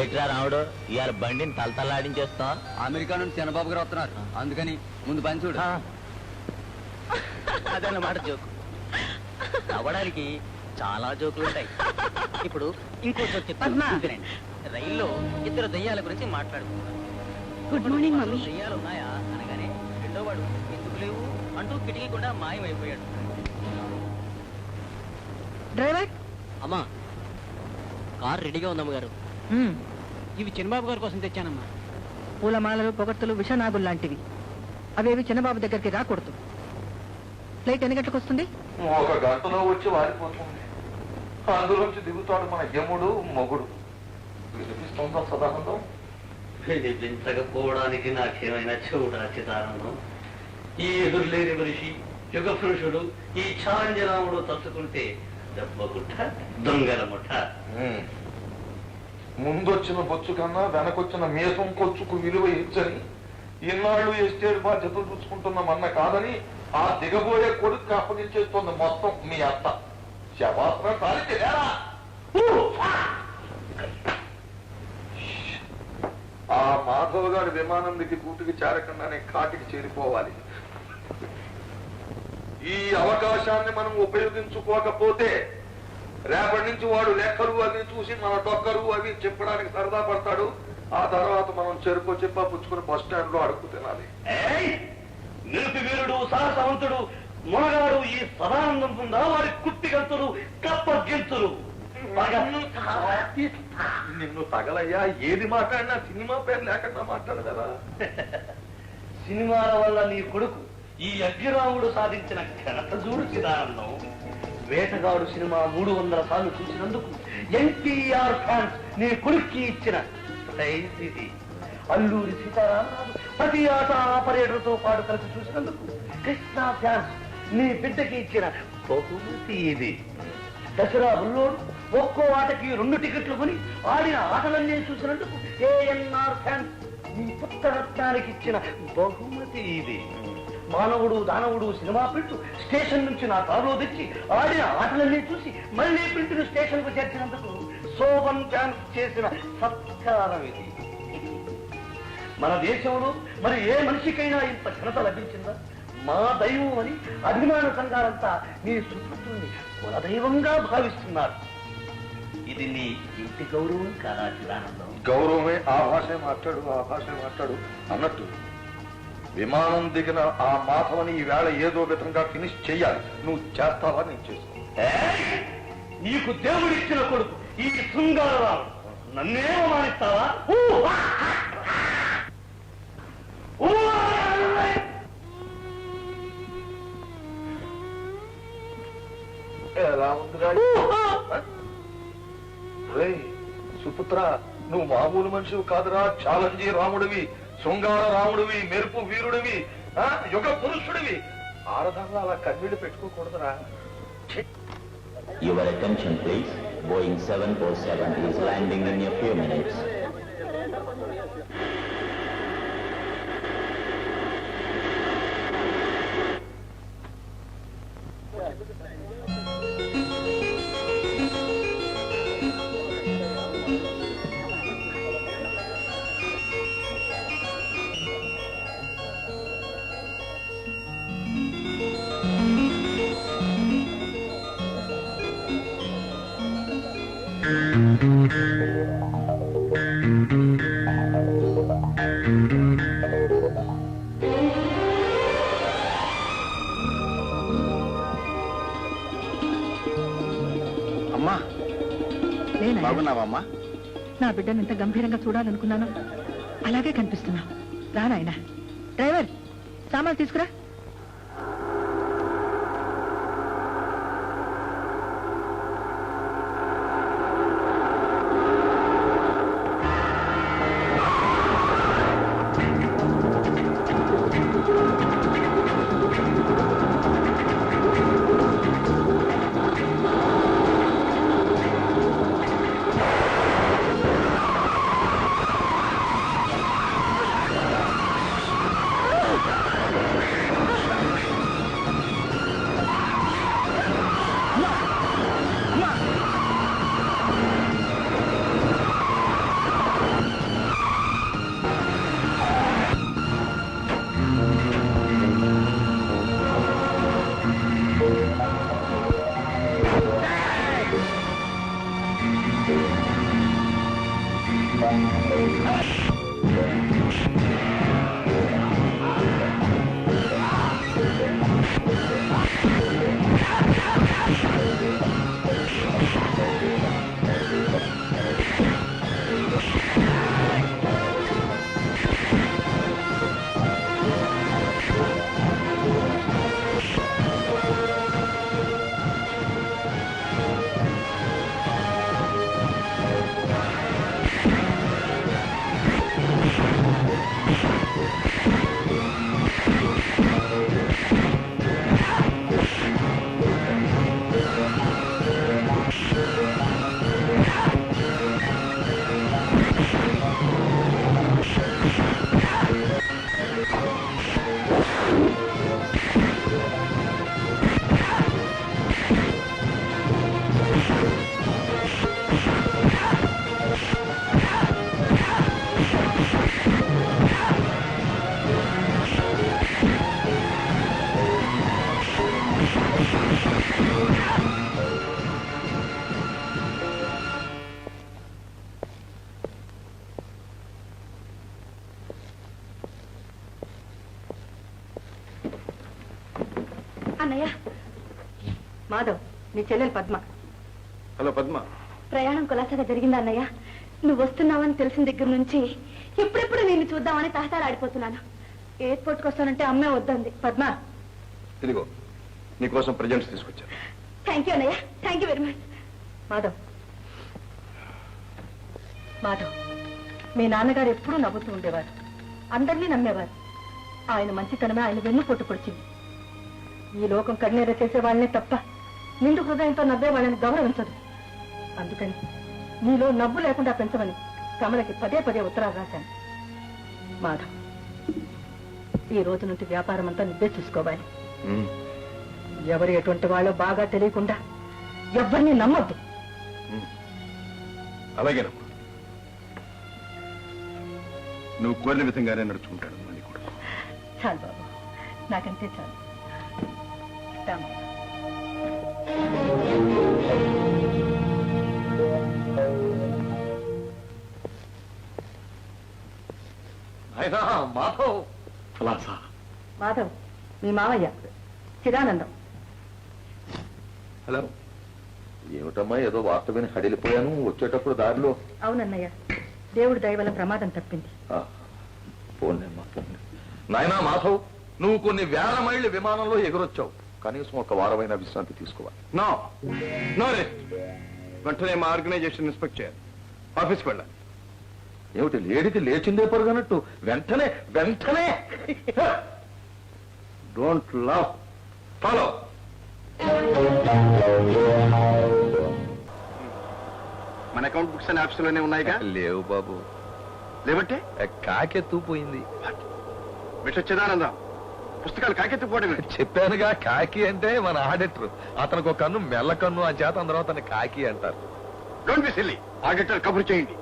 ఏట్రా రాముడు ఇవాళ బండిని తలతల్లాడించేస్తా. అమెరికా నుండి చంద్రబాబు గారు వస్తున్నారు, అందుకని ముందు పని చూడు. అదన్నమాట జోకు. నవ్వడానికి చాలా జోకులు ఉంటాయి. ఇప్పుడు ఇంకో జోక్ చెప్తాను. రైల్లో ఇద్దరు దయ్యాల గురించి మాట్లాడుతున్నారు. Good morning mummy. దయ్యాలు ఉన్నాయా అనగానే రెండో వాడు ఎందుకు లేవు అంటూ కిటికీ కూడా మాయమైపోయాడు. డ్రైవర్ అమ్మా, కార్ రెడీగా ఉందమ్మ గారు. ఇవి చిన్నబాబు గారి కోసం తెచ్చానమ్మా. పూలమాలలు, పొగట్టులు, విషనాగులు లాంటివి. అవేవి చిన్నబాబు దగ్గరికి రాకూడదు. ఫ్లైట్ ఎన్ని గంటలకు వస్తుంది? 1 గంటలో వచ్చి వారిపోతుంది. అందులోంచి దిగుతాడు మన యముడు మొగుడు. వినిపిస్తుందా సదానందం? వినిపించకపోవడానికి నాకేమైనా చెవుడా చిదానందం? ఈ ఎదురులేని మనిషి యుగ పురుషుడు ఈ ఛాంజరాముడు తలుచుకుంటే దెబ్బగుట్ట దొంగల ముఠ. ముందొచ్చిన బొచ్చు కన్నా వెనకొచ్చిన మీసం కొచ్చుకు విలువ ఇచ్చని ఇన్నాళ్ళు ఎస్టేట్ బాధ్యతలు చూసుకుంటున్న మన్న కాదని ఆ దిగబోయే కొడుకు అప్పగించేస్తోంది మొత్తం మీ అత్త. శవాసనం సాధించేరా? ఆ మాధవ్ గారి విమానం దిగి గూటికి చేరకుండానే కాటికి చేరిపోవాలి. ఈ అవకాశాన్ని మనం ఉపయోగించుకోకపోతే రేపటి నుంచి వాడు లెక్కలు అవి చూసి మన డొక్కరు అవి చెప్పడానికి సరదా పడతాడు. ఆ తర్వాత మనం చెరుకు చెప్ప పుచ్చుకుని బస్ స్టాండ్ లో అడుగు తినాలి. నిలిపి వీరుడు సాహసవంతుడు మొనగాడు ఈ సదానందం ఉందా వారి కుట్టి గంతులు కప్ప గెంతులు. నిన్ను తగలయ్యా, ఏది మాట్లాడినా సినిమా పేరు లేకుండా మాట్లాడు కదా. సినిమాల వల్ల నీ కొడుకు ఈ అగ్గిరాముడు సాధించిన ఘనత చూడు చిదానందం. వేటగాడు సినిమా 300 సార్లు చూసినందుకు ఎన్టీఆర్ ఫ్యాన్స్ నీ కొడుక్కి ఇచ్చిన ప్రైజ్ ఇది. అల్లూరి సీతారామరాజు ప్రతి ఆట ఆపరేటర్తో పాటు కలిసి చూసినందుకు కృష్ణ ఫ్యాన్స్ నీ బిడ్డకి ఇచ్చిన బహుమతి ఇది. దసరా బుల్లోడు ఒక్కో ఆటకి 2 టికెట్లు కొని ఆడిన ఆటలన్నీ చూసినందుకు ఏఎన్ఆర్ ఫ్యాన్స్ నీ పుత్రరత్నానికి ఇచ్చిన బహుమతి ఇది. మానవుడు దానవుడు సినిమా ప్రింట్ స్టేషన్ నుంచి నా కారులో తెచ్చి ఆడిన ఆటలన్నీ చూసి మళ్ళీ ప్రింట్ను స్టేషన్ కు చేర్చినందుకు శోభన్ ఫ్యాన్స్ చేసిన సత్కారం ఇది. మన దేశంలో మరి ఏ మనిషికైనా ఇంత ఘనత లభించిందా? మా దైవం అని అభిమాన సంఘాలంతా నీ సుపుత్రుని కులదైవంగా భావిస్తున్నారు. ఇది నీ ఇంటి గౌరవం కాదా చిదానందం? గౌరవమే. ఆ భాషే మాట్లాడు, ఆ భాషే మాట్లాడు అన్నట్టు విమానం దిగిన ఆ మాధవని ఈవేళ ఏదో విధంగా ఫినిష్ చెయ్యాలి. నువ్వు చేస్తావా? నేను చేస్తాను. నీకు దేవుడిచ్చిన కొడుకు ఈ శృంగారరావు నన్నే అవమానిస్తావా? ఎలా ఉందిరా? సుపుత్ర, నువ్వు మామూలు మనిషివి కాదురా. ఛాలెంజీ రాముడివి, శృంగార రాముడివి, మెరుపు వీరుడివి, యుగ పురుషుడివి. ఆడదాంట్లో అలా కన్నీళ్లు పెట్టుకోకూడదురా. Your attention please. Boeing 747 is landing in a few minutes. అమ్మా, బాగున్నావమ్మా? నా బిడ్డను ఎంత గంభీరంగా చూడాలనుకున్నాను, అలాగే కనిపిస్తున్నావు. రా నాయనా. డ్రైవర్, సామాన్లు తీసుకురా. అన్నయ్య. మాధవ్, నీ చెల్లెలు పద్మ. హలో పద్మ. ప్రయాణం కులాసాగా జరిగిందా అన్నయ్య? నువ్వు వస్తున్నావని తెలిసిన దగ్గర నుంచి ఎప్పుడెప్పుడు నేను చూద్దామని తహతాలాడిపోతున్నాను. ఎయిర్పోర్ట్కి వస్తానంటే అమ్మే వద్దంది. పద్మ, ఇదిగో నీకోసం ప్రజెంట్స్ తీసుకొచ్చాను. థ్యాంక్ యూ అన్నయ్య, thank you very much. Madhav, Madhav, మీ నాన్నగారు ఎప్పుడూ నవ్వుతూ ఉండేవారు, అందరినీ నమ్మేవారు. ఆయన మంచితనమే ఆయన వెన్ను పొట్టు పొడిచింది. ఈ లోకం కన్నీర చేసే వాళ్ళనే తప్ప నిండు హృదయంతో నవ్వే వాళ్ళని గౌరవించదు. అందుకని నీలో నవ్వు లేకుండా పెంచమని కమలకి పదే పదే ఉత్తరాలు రాశాను. మాధవ్, ఈ రోజు నుండి వ్యాపారం అంతా నువ్వే చూసుకోవాలి. ఎవరు ఎటువంటి వాళ్ళో బాగా తెలియకుండా ఎవరిని నమ్మొద్దు. అలాగేనమ్మా, నువ్వు కోరిన విధంగానే నడుచుకుంటాడు మళ్ళీ కూడా. చాలు బాబు, నాకంతే చాలు. రామ్మా. అయినా మాధవ్. ఫలాసా మాధవ్, మీ మావయ్య చిదానందం. హలో. ఏమిటమ్మా, ఏదో వార్త విని హడిలిపోయాను. వచ్చేటప్పుడు దారిలో. అవునన్నయ్య, దేవుడి దయ వల్ల ప్రమాదం తప్పింది. పోన్లేమ్మా, పోన్లే. నాయనా మాధవ్, నువ్వు కొన్ని వేల మైళ్ళు విమానంలో ఎగురొచ్చావు. కనీసం ఒక వారమైనా విశ్రాంతి తీసుకోవాలి. No no rest. వెంటనే మా ఆర్గనైజేషన్ ఇన్స్పెక్ట్ చేయాలి. ఆఫీస్కి వెళ్ళాలి. ఏమిటి లేడికి లేచిందే పరుగనట్టు వెంటనే వెంటనే. Don't love, follow. మన అకౌంట్ బుక్స్ అనే ఆఫీసులోనే ఉన్నాయిగా? లేవు బాబు. లేవంటే కాకెత్తుపోయింది. మిస్టర్ చిదానందం, పుస్తకాలు కాకెత్తిపోవడమే. చెప్పానుగా, కాకి అంటే మన ఆడిటర్. అతనికి ఒక కన్ను మెల్ల కన్ను, ఆ చేత అందరూ అతన్ని కాకి అంటారు. Don't be silly. ఆడిటర్ కబురు చేయండి.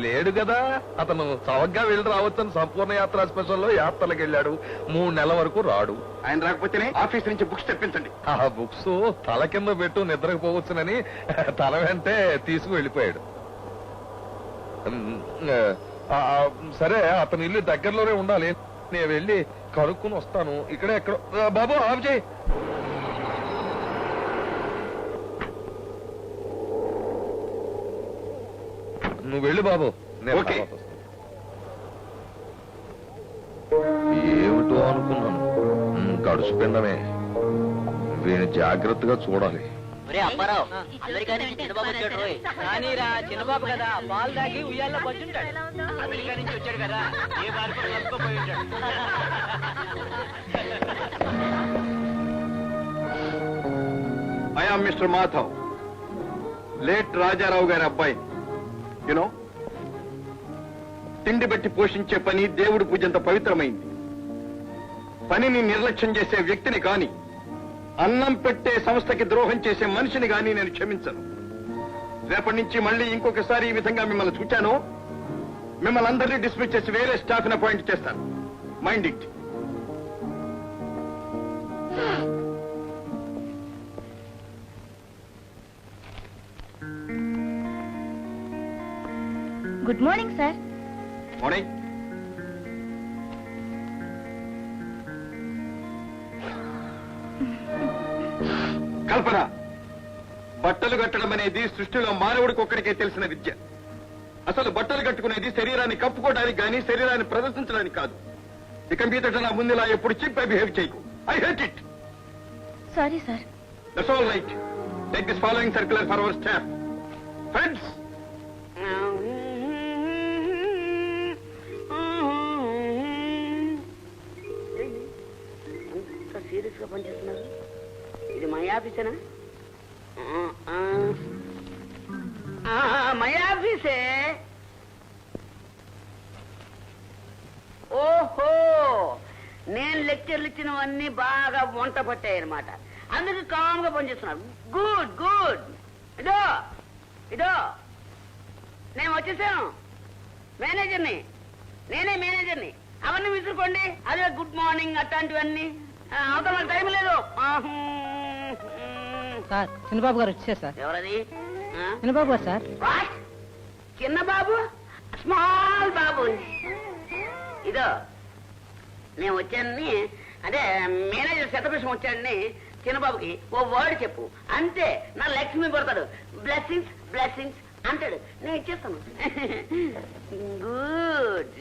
లేడు కదా, అతను చవగ్గా వెళ్ళి రావచ్చని సంపూర్ణ యాత్ర స్పెషల్లో యాత్రలకు వెళ్ళాడు. 3 నెలల వరకు రాడు. ఆయన రాకపోతేనే ఆఫీస్ నుంచి బుక్స్ తెప్పించండి. ఆ బుక్స్ తల కింద పెట్టు నిద్రపోవచ్చునని తల వెంటే తీసుకు వెళ్ళిపోయాడు. సరే, అతని ఇల్లు దగ్గరలోనే ఉండాలి. నేను వెళ్ళి కనుక్కుని వస్తాను. ఇక్కడే ఎక్కడ. బాబు ఆఫ్ చేయి. నువ్వు వెళ్ళి బాబు. ఓకే. ఏమిటో అనుకున్నాను. గడుసు పిండమే. వీని జాగ్రత్తగా చూడాలి. అప్పారావు, అమెరికా నుంచి చిన్నబాబు వచ్చాడు రోయ్. కానీ రా చిన్నబాబు కదా, పాలు తాగి ఉయ్యాల్లో పచ్చుంటాడు. అమెరికా నుంచి వచ్చాడు కదా, ఏ బాధ కలుపుకోపోయి ఉంటాడు. I am mister Madhav, late Rajarao గారి అబ్బాయి. యునో, తిండి బట్టి పోషించే పని దేవుడి పూజంత పవిత్రమైంది. పనిని నిర్లక్ష్యం చేసే వ్యక్తిని కాని, అన్నం పెట్టే సంస్థకి ద్రోహం చేసే మనిషిని గాని నేను క్షమించను. రేపటి నుంచి మళ్ళీ ఇంకొకసారి ఈ విధంగా మిమ్మల్ని చూచాను, మిమ్మల్ని అందరినీ డిస్మిస్ చేసి వేరే స్టాఫ్ని అపాయింట్ చేస్తాను. Mind it. Good morning sir. Morning. Kalpana, బట్టలు కట్టడం అనేది సృష్టిలో మానవుడికి ఒక్కడికే తెలిసిన విద్య. అసలు బట్టలు కట్టుకునేది శరీరాన్ని కప్పుకోవడానికి కానీ శరీరాన్ని ప్రదర్శించడానికి కాదు. ఇక మీదట నా ముందు ఇలా ఎప్పుడు చీప్ గా బిహేవ్ చేయకు. I hate it. Sorry sir. That's all right. Take this following circular for our staff. Friends, serious గా పనిచేస్తున్నారు. ఇది మై ఆఫీసేనా? మై ఆఫీసే. ఓహో, నేను లెక్చర్లు ఇచ్చినవన్నీ బాగా వంట పట్టాయి అనమాట. అందుకు కామ్గా పనిచేస్తున్నారు. Good good. ఇదో ఇదో నేను వచ్చేసాను. మేనేజర్ని, నేనే మేనేజర్ని. అవన్నీ విసురుకోండి. అదే గుడ్ మార్నింగ్ అట్లాంటివన్నీ. అవతల నాకు టైం లేదు. సార్, చిన్నబాబు గారు వచ్చారు సార్. ఎవరది? చిన్నబాబు గారు సార్. వాట్? చిన్న బాబు? స్మాల్ బాబు. ఇదో నేను వచ్చానని, అదే మేనేజర్ శతభిషం వచ్చాడని చిన్నబాబుకి ఓ వర్డ్ చెప్పు అంతే, నా లక్ష్మి పడతాడు. బ్లెస్సింగ్స్ బ్లెస్సింగ్స్ అంటాడు, నేను ఇచ్చేస్తాను. గుడ్.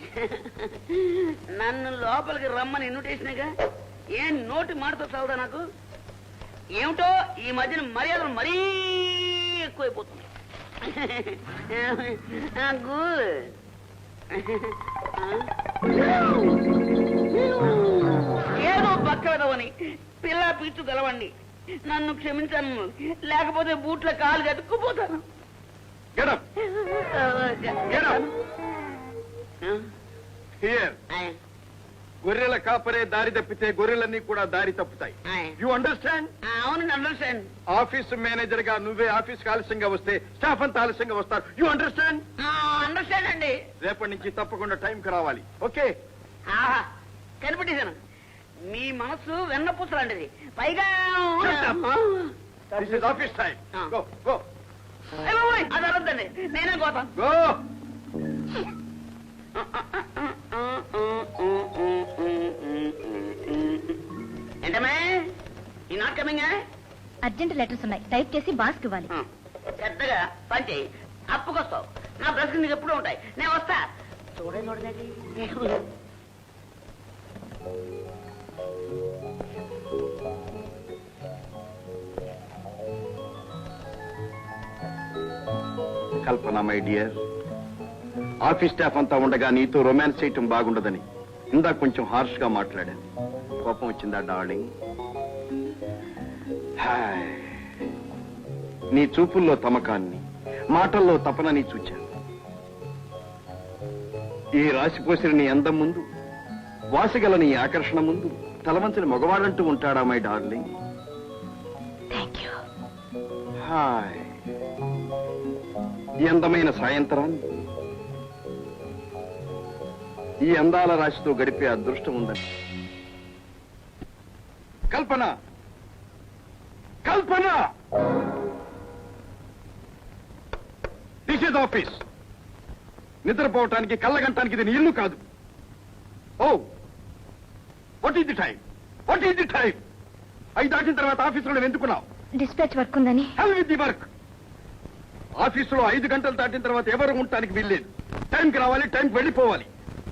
నన్ను లోపలికి రమ్మని ఇన్విటేషన్గా ఏం నోటి మాటతో చదువుతా నాకు? ఏమిటో ఈ మధ్యన మర్యాదలు మరీ ఎక్కువైపోతుంది. గుడ్. ఏదో పక్కదవని పిల్ల పీచు గలవండి, నన్ను క్షమించాను, లేకపోతే బూట్ల కాలు గతుక్కుపోతాను. Get up. Get up. Here. గొర్రెల కాపరే దారి తప్పితే గొర్రెలన్నీ కూడా దారి తప్పుతాయి. You understand? అవునండి, అండర్స్టాండ్. ఆఫీస్ మేనేజర్ గా నువ్వే ఆఫీస్కి ఆలస్యంగా వస్తే స్టాఫ్ అంతా ఆలస్యంగా వస్తారు. You understand? అండర్స్టాండ్ అండి. రేపటి నుంచి తప్పకుండా టైంకి రావాలి. ఓకే? కనిపెట్టేశాను. మీ మనసు వెన్నపూసలాంటిది. పైగా this is office time. Go go. అది అరద్దండి, నేనే పోతాను. గో. ఏంటమ్మా ఈ నాట్ కమింగ్? అర్జెంట్ లెటర్స్ ఉన్నాయి, టైప్ చేసి బాస్కి ఇవ్వాలి. పెద్దగా పని చేయి, అప్పుకొస్తావు. నా బ్రష్ నీకు ఎప్పుడూ ఉంటాయి, నేను వస్తా. చూడండి. కల్పన మై డియర్, ఆఫీస్ స్టాఫ్ అంతా ఉండగా నీతో రొమాన్స్ చేయటం బాగుండదని ఇందాక కొంచెం హార్ష్ గా మాట్లాడాను. కోపం వచ్చిందా డార్లింగ్? హాయ్. నీ చూపుల్లో తమకాన్ని, మాటల్లో తపనని చూచాను. ఈ రాశిపోసిన నీ అందం ముందు, వాసిగల నీ ఆకర్షణ ముందు తలవంచని మగవాడంటూ ఉంటాడా మై డార్లింగ్? హాయ్. ఈ అందమైన సాయంత్రాన్ని ఈ అందాల రాశితో గడిపే అదృష్టం ఉందని. Kalpana, Kalpana, this is office. నిద్రపోవటానికి కళ్ళగంటానికి ఇది నీ ఇల్లు కాదు. Oh, what is the time? What is the time? 5 దాటిన తర్వాత ఆఫీసులో ఎందుకున్నావు? డిస్పాచ్ వర్క్ ఉందని. Hell with the work. ఆఫీసులో 5 గంటలు దాటిన తర్వాత ఎవరు ఉండటానికి వీల్లేదు. టైంకి రావాలి, టైంకి వెళ్ళిపోవాలి.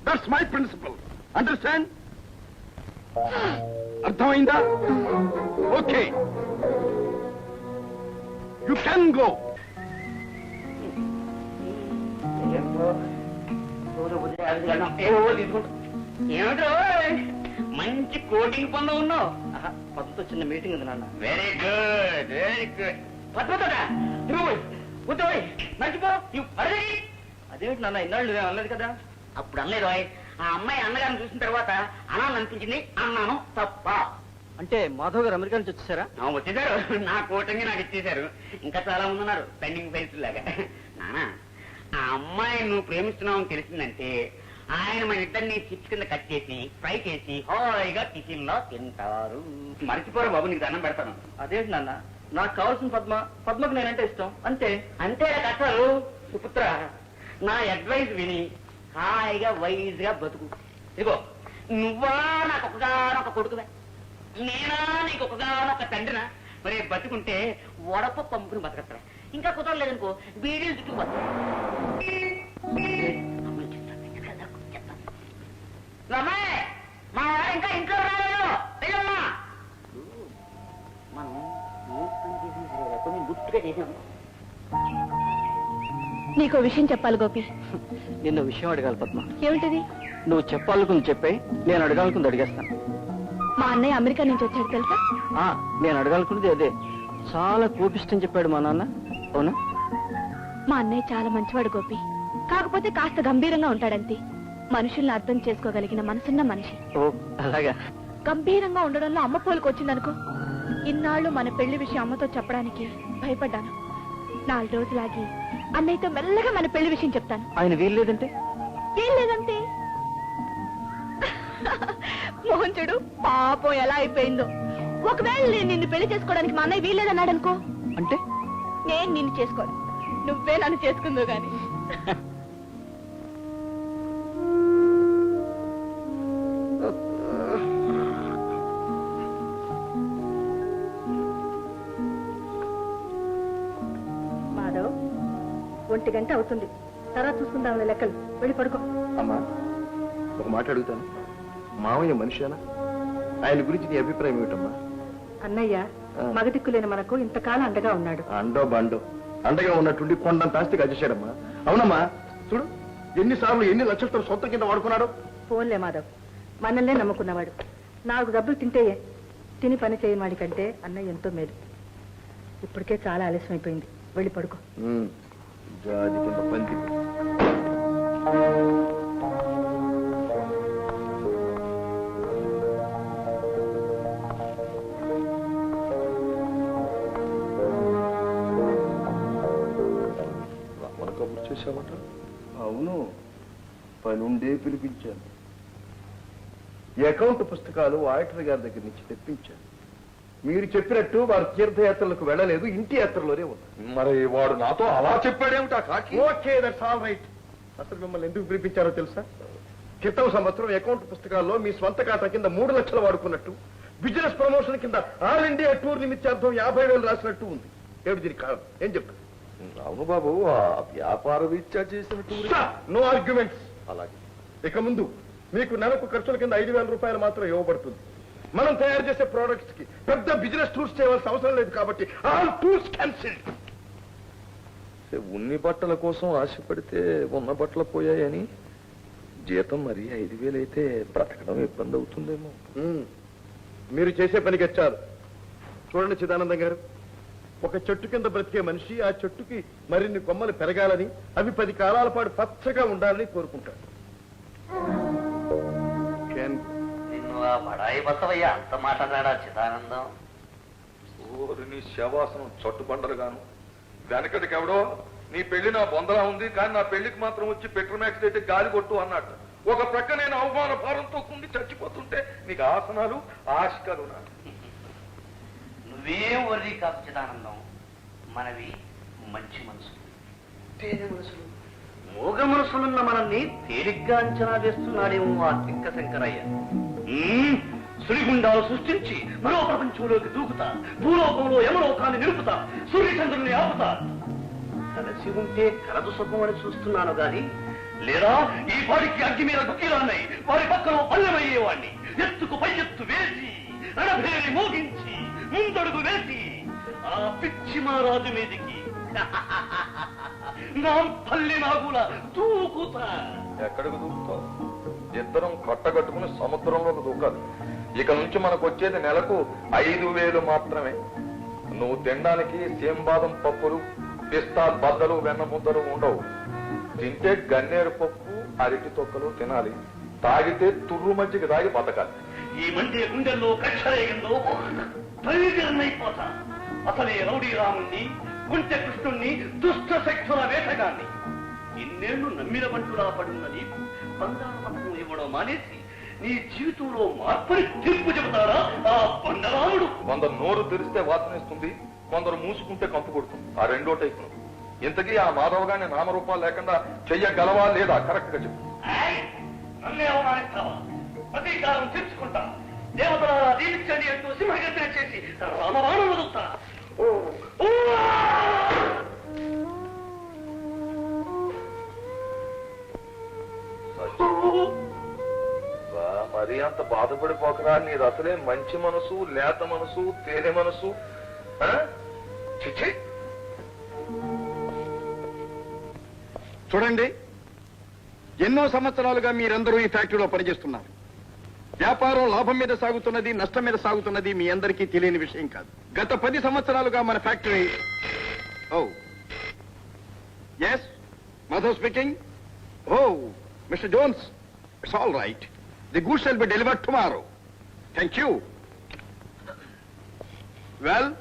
That's my principle. అండర్స్టాండ్? అర్థమైందా? Okay, you can go. ఏమిటో మంచి కోటింగ్ పనులు ఉన్నావు. పద్మతో చిన్న మీటింగ్ ఉంది నాన్న. Very good, very good. పద్మతోడా మర్చిపో. అదేమిటి నాన్న, ఇన్నాళ్ళు నువ్వే అనలేదు కదా? అప్పుడు అనలేదు. ఆ అమ్మాయి అన్నగారిని చూసిన తర్వాత అనాలనిపించింది, అన్నాను. తప్ప. అంటే మాధవ్ గారు అమెరికా నుంచి వచ్చేసారా? వచ్చేసారు, నా కోటింగ్ నాకు ఇచ్చేశారు. ఇంకా చాలా మంది ఉన్నారు పెండింగ్ ఫైల్స్ లాగా. నానా, ఆ అమ్మాయి నువ్వు ప్రేమిస్తున్నావు తెలిసిందంటే ఆయన మన ఇద్దరిని చిప్స్ కింద కట్ చేసి ఫ్రై చేసి హాయిగా టిఫిన్ లో తింటారు. మర్చిపోరు బాబు, నీకు దండం పెడతాను. అదేంటి నాన్న, నాకు కావాల్సిన పద్మకు నేనంటే ఇష్టం, అంతే. అంతే కష్టాలు. సుపుత్ర, నా అడ్వైస్ విని హాయిగా వైజ్ గా బతుకు. ఇదిగో, నువ్వా నాకు ఒకగానొక కొడుకువే, నేనా నీకు ఒకగానొక తండ్రినా. మరి బతుకుంటే వడప పంపుని బతకత్తరా. ఇంకా కుదరలేదనుకో బీడీలు చుట్టుకుపోతా. మా వాడు ఇంకా ఇంట్లో రాలేదు. వెళ్ళమ్మా. మనం కొంచెం గుర్తుగా చేసాము. నీకో విషయం చెప్పాలి గోపి. నిన్న విషయం అడగాలి పద్మ. ఏమిటిది? నువ్వు చెప్పాలనుకుంది చెప్పే, నేను అడగాలనుకుంది అడిగేస్తాను. మా అన్నయ్య అమెరికా నుంచి వచ్చాడు తెలుసా? నేను అడగాలనుకున్నది అదే. చాలా కోపిష్టం చెప్పాడు మా నాన్న. అవునా? మా అన్నయ్య చాలా మంచివాడు గోపి, కాకపోతే కాస్త గంభీరంగా ఉంటాడంతే. మనుషుల్ని అర్థం చేసుకోగలిగిన మనసున్న మనిషి. ఓ అలాగా. గంభీరంగా ఉండడంలో అమ్మ పోలికి వచ్చిందనుకో. ఇన్నాళ్ళు మన పెళ్లి విషయం అమ్మతో చెప్పడానికి భయపడ్డాను. 4 రోజులాగి అన్నయ్యతో మెల్లగా మన పెళ్లి విషయం చెప్తాను. ఆయన వీల్లేదంటే? ఏం లేదంటే మోహన్ చూడు పాపం ఎలా అయిపోయిందో. ఒకవేళ నేను నిన్ను పెళ్లి చేసుకోవడానికి మా అన్నయ్య వీల్లేదన్నాడు అనుకో, అంటే నేను నిన్ను చేసుకోను, నువ్వే నన్ను చేసుకుందో గాని. 1 గంట అవుతుంది. తర్వాత చూసుకుందాం లెక్కలు. వెళ్ళి పడుకో. అమ్మా, ఒక మాట అడుగుతాను. మావయ్య మనిషేనా? ఆయన గురించి నీ అభిప్రాయం ఏమిటమ్మా? అన్నయ్య మగదిక్కులేని మనకు ఇంతకాలం అండగా ఉన్నాడు. అండో బండో అండగా ఉన్నట్టుండి కొండంత ఆస్తికి అజేశాడమ్మా. అవునమ్మా, చూడు ఎన్నిసార్లు ఎన్ని లక్షలతో సొంత కింద వాడుకున్నాడు. ఫోన్లే మాధవ్, మనల్నే నమ్ముకున్నవాడు. 4 డబ్బులు తింటే తిని పని చేయని వాడి కంటే అన్నయ్య ఎంతో మేలు. ఇప్పటికే చాలా ఆలస్యం అయిపోయింది. వెళ్ళి పడుకో. జాతి కింద పంది. రమణ కబుర్ చేశామట? అవును, పనుండే పిలిపించాను. అకౌంట్ పుస్తకాలు ఆడిటర్ గారి దగ్గర నుంచి తెప్పించాను. మీరు చెప్పినట్టు వారు తీర్థయాత్రలకు వెళ్ళలేదు, ఇంటి యాత్రలోనే ఉన్నారు. మరి వాడు నాతో అలా చెప్పాడేమిటా కాకి? Okay, that's all right. అసలు మిమ్మల్ని ఎందుకు పిలిపించారో తెలుసా? క్రితం సంవత్సరం అకౌంట్ పుస్తకాల్లో మీ స్వంత ఖాతా కింద 3 లక్షలు వాడుకున్నట్టు, బిజినెస్ ప్రమోషన్ కింద ఆల్ ఇండియా టూర్ నిమిత్తార్థం 50,000 రాసినట్టు ఉంది. ఏమిటి దీనికి కారణం? ఏం చెప్తారు? అవును బాబు, ఆ వ్యాపార రీత్యా చేసిన టూర్. No arguments. అలాగే. ఇక ముందు మీకు నెలకు ఖర్చుల కింద 5,000 రూపాయలు మాత్రం ఇవ్వబడుతుంది. మనం తయారు చేసే ప్రోడక్ట్స్ కి పెద్ద బిజినెస్ టూర్స్ చేయవలసిన అవసరం లేదు కాబట్టి ఆల్ టూర్స్ క్యాన్సిల్డ్. ఉన్ని బట్టల కోసం ఆశపడితే ఉన్న బట్టలు పోయాయని జీతం మరి 5,000 అయితే బ్రతకడం ఇబ్బంది అవుతుందేమో. మీరు చేసే పనికి వచ్చారు. చూడండి చిదానందం గారు, ఒక చెట్టు కింద బ్రతికే మనిషి ఆ చెట్టుకి మరిన్ని కొమ్మలు పెరగాలని, అవి 10 కాలాల పాటు పచ్చగా ఉండాలని కోరుకుంటాడు. నిన్ను ఆ బడాయి బసవయ్య అంత మాట్లాడా చిదానందం? ఓరి నీ శవాసనం చట్టుబండలుగాను. వెనకటికి ఎవడో నీ పెళ్లి నా బొందలా ఉంది కానీ నా పెళ్లికి మాత్రం వచ్చి పెట్రోమాక్స్ అయితే గాలి కొట్టు అన్నట్టు. ఒక ప్రక్క నేను అవమాన భారంతో కుండి చచ్చిపోతుంటే నీకు ఆసనాలు ఆశకాలు. నువ్వేం వర్రీ కాదు చిదానందం. మనవి మంచి మనసు, తేనె మనసులు, మోగ మనసులున్న మనల్ని తేలిగ్గా అంచనా వేస్తున్నాడేమో ఆ తిక్క శంకరయ్య. సుడిగుండాలు సృష్టించి మరో ప్రపంచంలోకి దూకుతా, భూలోకంలో యమలోకాన్ని నిలుపుతా, సూర్యచంద్రుల్ని ఆపుతా. కలిసి ఉంటే కలదు సుఖం అని చూస్తున్నాను గాని, లేదా ఈ పాడికి అగ్గి మీద గుక్కిలాన్నాయి వారి పక్కన పల్లెమయ్యేవాణ్ణి. ఎత్తుకు పై ఎత్తు వేసి రణభేరి మోగించి ముందడుగు వేసి ఆ పిచ్చి మహారాజు మీదికి నా తల్లి నాగుల దూకుతా. ఎక్కడికి దూకుతావు? ఇద్దరం కట్టగట్టుకుని సముద్రంలోకి దూకాలి. ఇక నుంచి మనకు వచ్చేది నెలకు 5,000 మాత్రమే. నువ్వు తినడానికి సేంబాదం పప్పులు, పిస్తా బద్దలు, వెన్న ముద్దలు ఉండవు. తింటే గన్నేరు పప్పు, అరటి తొక్కలు తినాలి. తాగితే తుర్రు మజ్జిగ తాగి బతకాలి. ఈ మండే గుండెల్లో కక్షరేయంలో తల్లిగిరనైపోతా. అసలే రౌడీ రాముణ్ణి, గుంటె కృష్ణుణ్ణి, దుష్ట శక్తుల వేటగాన్ని. ఇన్నేళ్లు నమ్మిన బంటులా పడున్న నీకు బంగారు పథకం ఇవ్వడం మానేసి నీ జీవితంలో మార్పుని తీర్పు చెబుతాడా ఆ బండరాముడు? కొందరు నోరు తెరిస్తే వాసనేస్తుంది, కొందరు మూసుకుంటే కంపు కొడుతుంది. ఆ రెండో టైపును. ఇంతకీ ఆ మాధవ గాని నామరూపాలు లేకుండా చెయ్యగలవా లేదా? కరెక్ట్ గా చెప్పు. నన్నే అవమానిస్తావా? ప్రతీకారం తీర్చుకుంటా. దేవతల దీవించండి అంటూ సింహగర్జన చేసి రామబాణం వదులుతా. మరీ అంత బాధపడిపోకరా. నీది అసలే మంచి మనసు, లేత మనసు, తేనె మనసు. చూడండి, ఎన్నో సంవత్సరాలుగా మీరందరూ ఈ ఫ్యాక్టరీలో పనిచేస్తున్నారు. వ్యాపారం లాభం మీద సాగుతున్నది, నష్టం మీద సాగుతున్నది మీ అందరికీ తెలియని విషయం కాదు. గత 10 సంవత్సరాలుగా మన factory... oh yes, Madhav speaking. Oh mister Jones, it's all right. The goods shall be delivered tomorrow. Thank you. Well,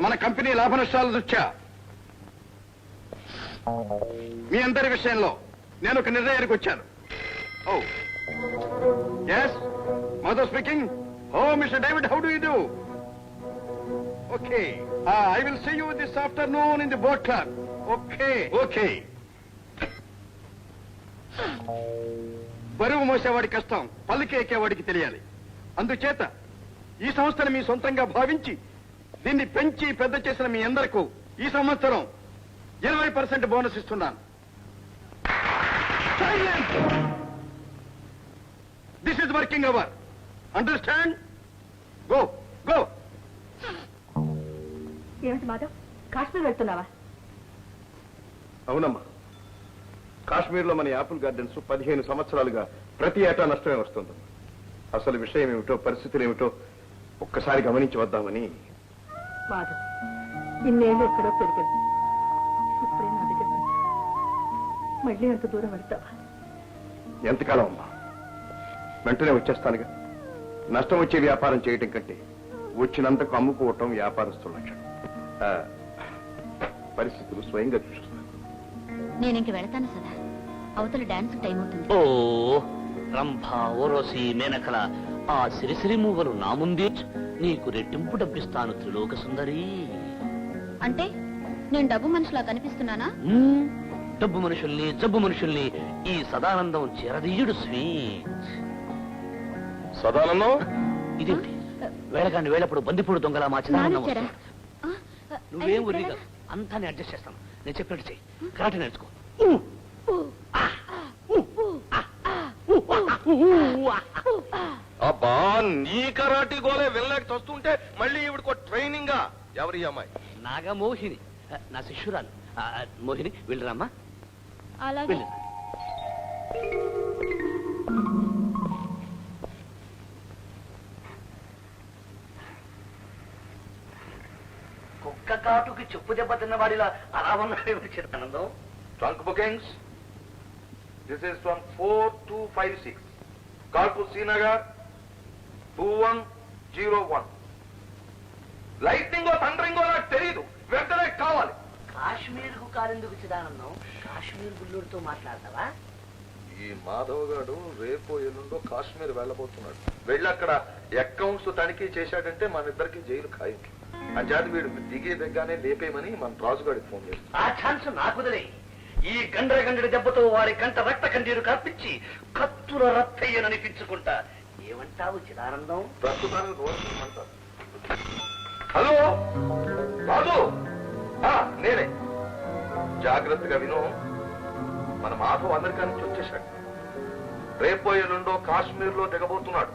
మన కంపెనీ లాభ నష్టాల దృష్ట్యా మీ అందరి విషయంలో నేను ఒక నిర్ణయానికి వచ్చాను. Oh yes, Madhav speaking. Oh mister David, how do you do? Okay, I will see you this afternoon in the boat club. Okay okay. బరువు మోసేవాడి కష్టం పల్లికి ఎక్కేవాడికి తెలియాలి. అందుచేత ఈ సంస్థను మీ సొంతంగా భావించి దీన్ని పెంచి పెద్ద చేసిన మీ అందరికీ ఈ సంవత్సరం 20% బోనస్ ఇస్తున్నాను. This is working hour. Understand? Go go. ఏమిటి మాధవ్, కాశ్మీర్ వెళ్తున్నావా? అవునమ్మా, కాశ్మీర్లో మన యాపిల్ గార్డెన్స్ 15 సంవత్సరాలుగా ప్రతి ఏటా నష్టమే వస్తుంది. అసలు విషయం ఏమిటో, పరిస్థితులు ఏమిటో ఒక్కసారి గమనించి వద్దామని. మాధవ్, ఇన్నేళ్ళు ఎక్కడో పెరిగింది, ఇప్పుడే నా దగ్గర మళ్ళీ అంత దూరం వెళ్తావా? ఎంతకాలం అమ్మా? వెంటనే వచ్చేస్తానుగా. నష్టం వచ్చే వ్యాపారం చేయటం కంటే వచ్చినంతకు అమ్ముకోవటం వ్యాపారస్తుల లక్షణం. పరిస్థితులు స్వయంగా చూస్తాను. నేను ఇంక వెళతాను సదా, అవతల డాన్స్ టైం అవుతుంది. ఓ రంభ, ఓరోసి, మేనకల, ఆ సిరిసిరి మూవలు నా ముందే నీకు రెట్టింపు డబ్బిస్తాను త్రిలోక సుందరి. అంటే నేను డబ్బు మనిషిలా కనిపిస్తున్నానా? డబ్బు మనుషుల్ని, జబ్బు మనుషుల్ని ఈ సదానందం చేరదీయుడు స్వీట్. సదానందం ఇదేంటి వేళకాండి వేళప్పుడు బందిపూడి దొంగలా మా చిదానందం వస్తున్నాడు. నువ్వేం వర్రీ కాదు, అంతా నేను అడ్జస్ట్ చేస్తాను. నేను చెప్పినట్టు చెయ్యి, కరాటే నేర్చుకో. అబ్బా, నీ కరాటీ గోలే వెళ్ళలేక వస్తుంటే మళ్ళీ ఇవిడికో ట్రైనింగా. ఎవరి అమ్మాయి? నాగమోహిని, నా శిష్యురాలు. మోహిని వెళ్ళిరామ్మా. అలాగే. వెళ్ళి. కుక్క కాటుకి చెప్పు దెబ్బ తిన్నవాడిలా అలా ఉన్నాడు Chidanandam. Trunk bookings. This is from 4256. Call to Srinagar 2101. లైట్నింగో థండరింగో నాకు తెలియదు, వెంటనే కావాలి. కాశ్మీర్ కు కారెందుకు చిదానందం? కాశ్మీర్ గుల్లూరుతో మాట్లాడతావా? ఈ మాధవ్ గారు రేపు ఎల్లుండో కాశ్మీర్ వెళ్ళబోతున్నాడు. వెళ్ళి అక్కడ అకౌంట్స్ తనిఖీ చేశాడంటే మన ఇద్దరికి జైలు ఖాయం. అంచేత వీడు దిగే దగ్గరనే లేపేయమని మన రాజుగాడికి ఫోన్ చేస్తాడు. ఆ ఛాన్స్ నాకు వదిలే. ఈ గండ్రగండ్రి దెబ్బతో వారి కంట రక్త కండీరు కప్పించి కత్తుల రత్తయ్యననిపించుకుంటా. ఏమంటావు చిదానందం? ప్రస్తుతానికి రోజు అంటారు. హలో రాజు, నేనే. జాగ్రత్తగా విను. మన మాధవ్ అమెరికా నుంచి వచ్చేశాడు. రేపో ఎల్లుండో కాశ్మీర్ లో దిగబోతున్నాడు.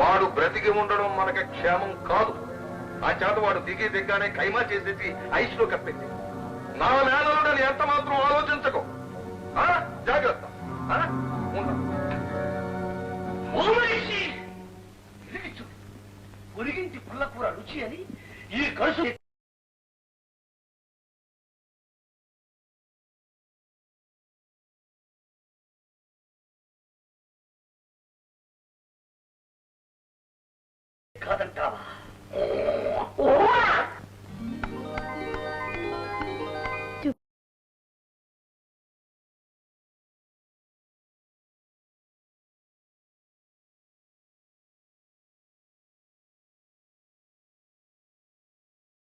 వాడు బ్రతికి ఉండడం మనకి క్షేమం కాదు. ఆ చేత వాడు దిగి దిగ్గానే ఖైమా చేసేసి ఐస్ లో కప్పింది. నా నేలలోని ఎంత మాత్రం ఆలోచించకు. జాగ్రత్త. ఒరిగింటి పుల్లకూర రుచి అని ఈ కలుసు కాదంటావా?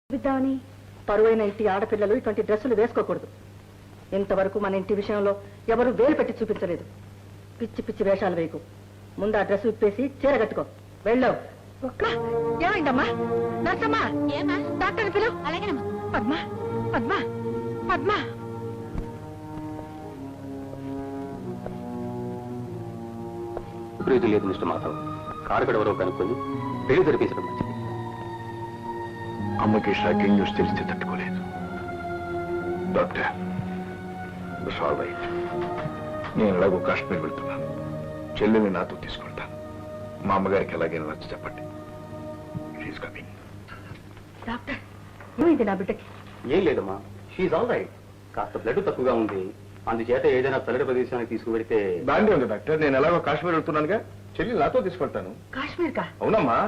విద్దామని పరువైన ఇంటి ఆడపిల్లలు ఇటువంటి డ్రెస్సులు వేసుకోకూడదు. ఇంతవరకు మన ఇంటి విషయంలో ఎవరు వేలు పెట్టి చూపించలేదు. పిచ్చి పిచ్చి వేషాలు వేయకు. ముందు ఆ డ్రెస్ విప్పేసి చీర కట్టుకో. వెళ్ళావు. ఏమైందమ్మా? నర్సమ్మా, ఏమా? డాక్టర్ పిలువు. అలాగేనమ్మా. పద్మ, పద్మ, పద్మ. ప్రీతి లేదు మిస్టర్ మాధవ్. కారకడెవరో కనుక్కొని పెళ్లి జరిపించడం మంచిది. అమ్మకి షాకింగ్ న్యూస్ తెలిస్తే తట్టుకోలేదు. Doctor, all right. నేను ఎలాగో కాశ్మీర్ వెళ్తున్నాను. చెల్లెల్ని నాతో తీసుకుంటాను. మా అమ్మగారికి ఎలాగైనా నచ్చ చెప్పండి. It is coming. డాక్టర్, ఏమైంది నా బిడ్డకి? ఏం లేదమ్మా, షీఈ్ ఆల్ రైట్. కాస్త బ్లడ్ తక్కువగా ఉంది, అందుచేత ఏదైనా చల్లటి ప్రదేశానికి తీసుకువెడితే. బాగానే ఉంది డాక్టర్. నేను ఎలాగో కాశ్మీర్ వెళ్తున్నానుగా, చెల్లి నాతో తీసుకెళ్తాను. కాశ్మీర్ కా? అవునమ్మా,